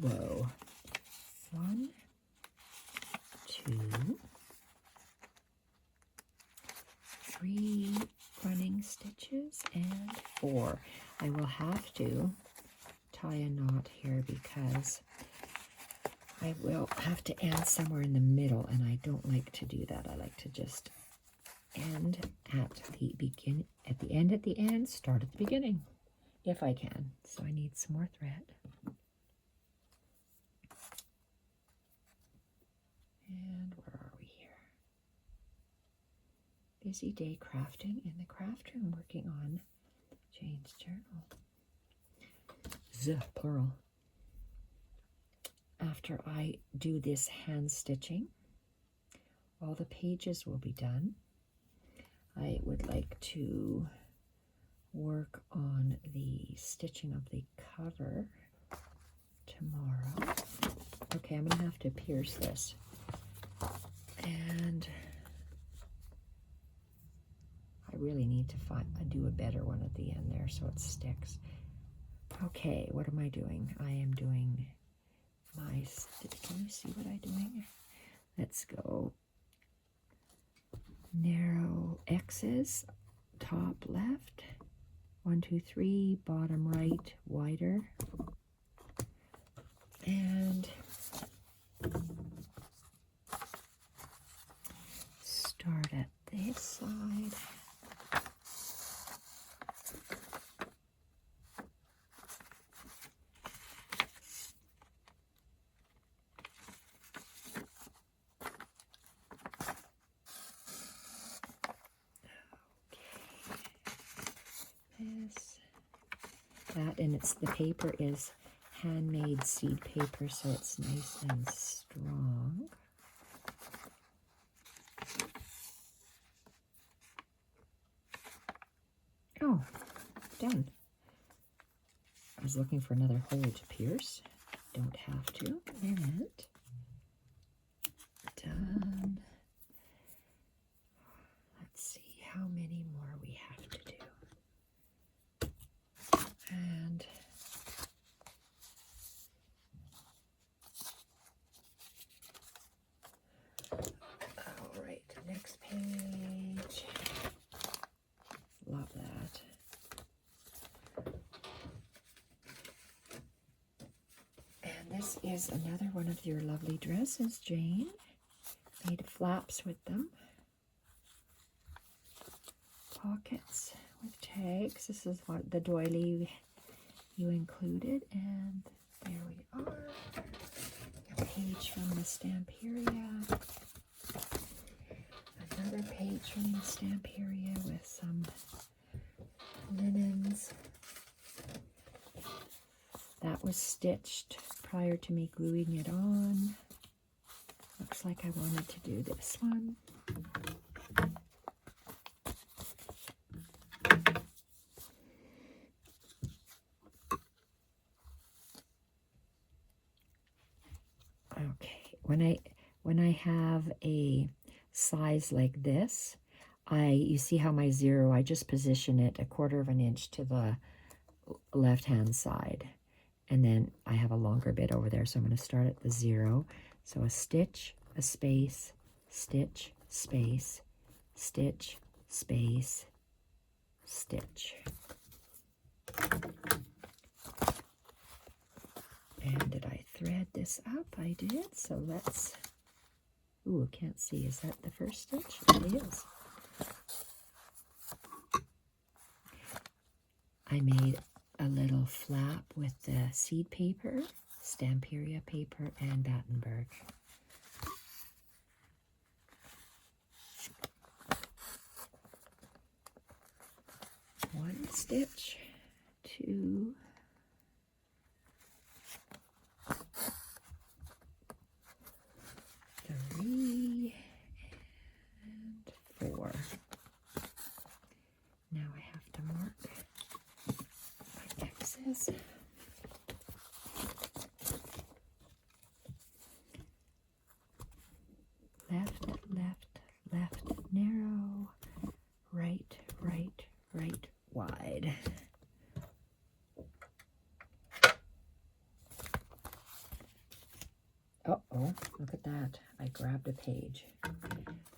Whoa. 1, 2, 3 running stitches and 4. I will have to tie a knot here because I will have to end somewhere in the middle, and I don't like to do that. I like to just end at the begin, at the end, start at the beginning, if I can. So I need some more thread. And where are we Busy day crafting in the craft room, working on Jane's journal. Plural. After I do this hand stitching, all the pages will be done. I would like to work on the stitching of the cover tomorrow. Okay, I'm going to have to pierce this. And I really need to do a better one at the end there so it sticks. Okay, what am I doing? I am doing my can you see what I'm doing? Let's go. Narrow X's, top left, 1, 2, 3, bottom right, wider. And start at this side. That, and the paper is handmade seed paper, so it's nice and strong. Oh, done. I was looking for another hole to pierce. Don't have to. And done. Let's see how many more we have to do. And all right, next page. Love that. And this is another one of your lovely dresses, Jane. Made flaps with them. Pockets with tags. This is what the doily you included, and there we are. A page from the Stamperia. Another page from the Stamperia with some linens. That was stitched prior to me gluing it on. Looks like I wanted to do this one. Okay, when I have a size like this, you see how my zero, I just position it 1/4 of an inch to the left hand side, and then I have a longer bit over there, so I'm going to start at the 0. So a stitch, a space, stitch, space, stitch, space, stitch. And did I thread this up? I did. So let's, ooh, I can't see. Is that the first stitch? It is. I made a little flap with the seed paper, Stamperia paper, and Battenberg. One stitch, 2, 3, and 4. Now I have to mark my X's. Left, left, left, narrow, right, right, right, wide. Uh-oh, look at that. I grabbed a page.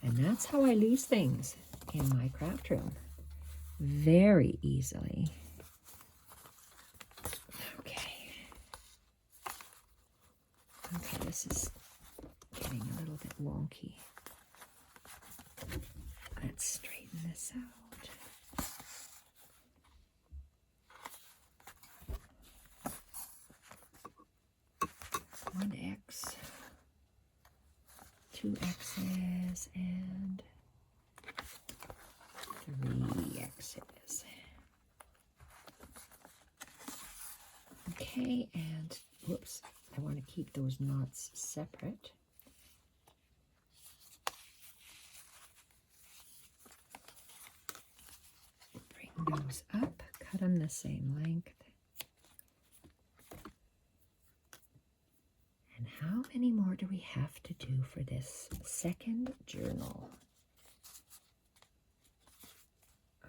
And that's how I lose things in my craft room. Very easily. Okay. Okay, this is getting a little bit wonky. Let's straighten this out. One X, 2 X's, and box it is. Okay, and whoops, I want to keep those knots separate. Bring those up, cut them the same length. And how many more do we have to do for this second journal?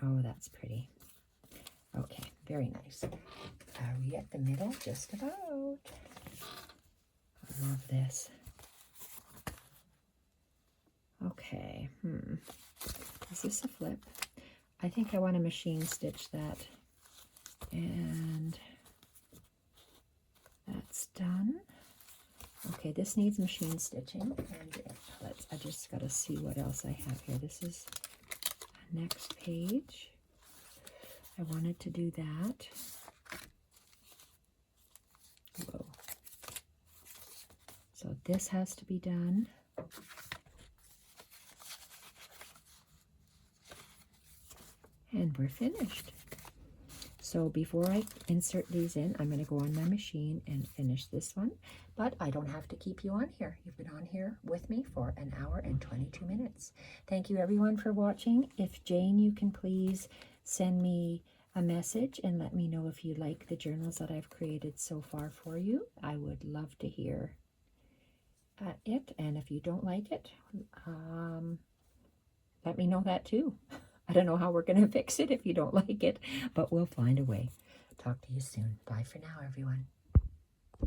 Oh, that's pretty. Okay, very nice. Are we at the middle? Just about. I love this. Okay, is this a flip? I think I want to machine stitch that. And that's done. Okay, this needs machine stitching. And I just got to see what else I have here. This is next page. I wanted to do that. Whoa. So this has to be done. And we're finished. So before I insert these in, I'm going to go on my machine and finish this one. But I don't have to keep you on here. You've been on here with me for 1 hour and 22 minutes. Thank you everyone for watching. If Jane, you can please send me a message and let me know if you like the journals that I've created so far for you. I would love to hear it. And if you don't like it, let me know that too. I don't know how we're going to fix it if you don't like it, but we'll find a way. Talk to you soon. Bye for now, everyone.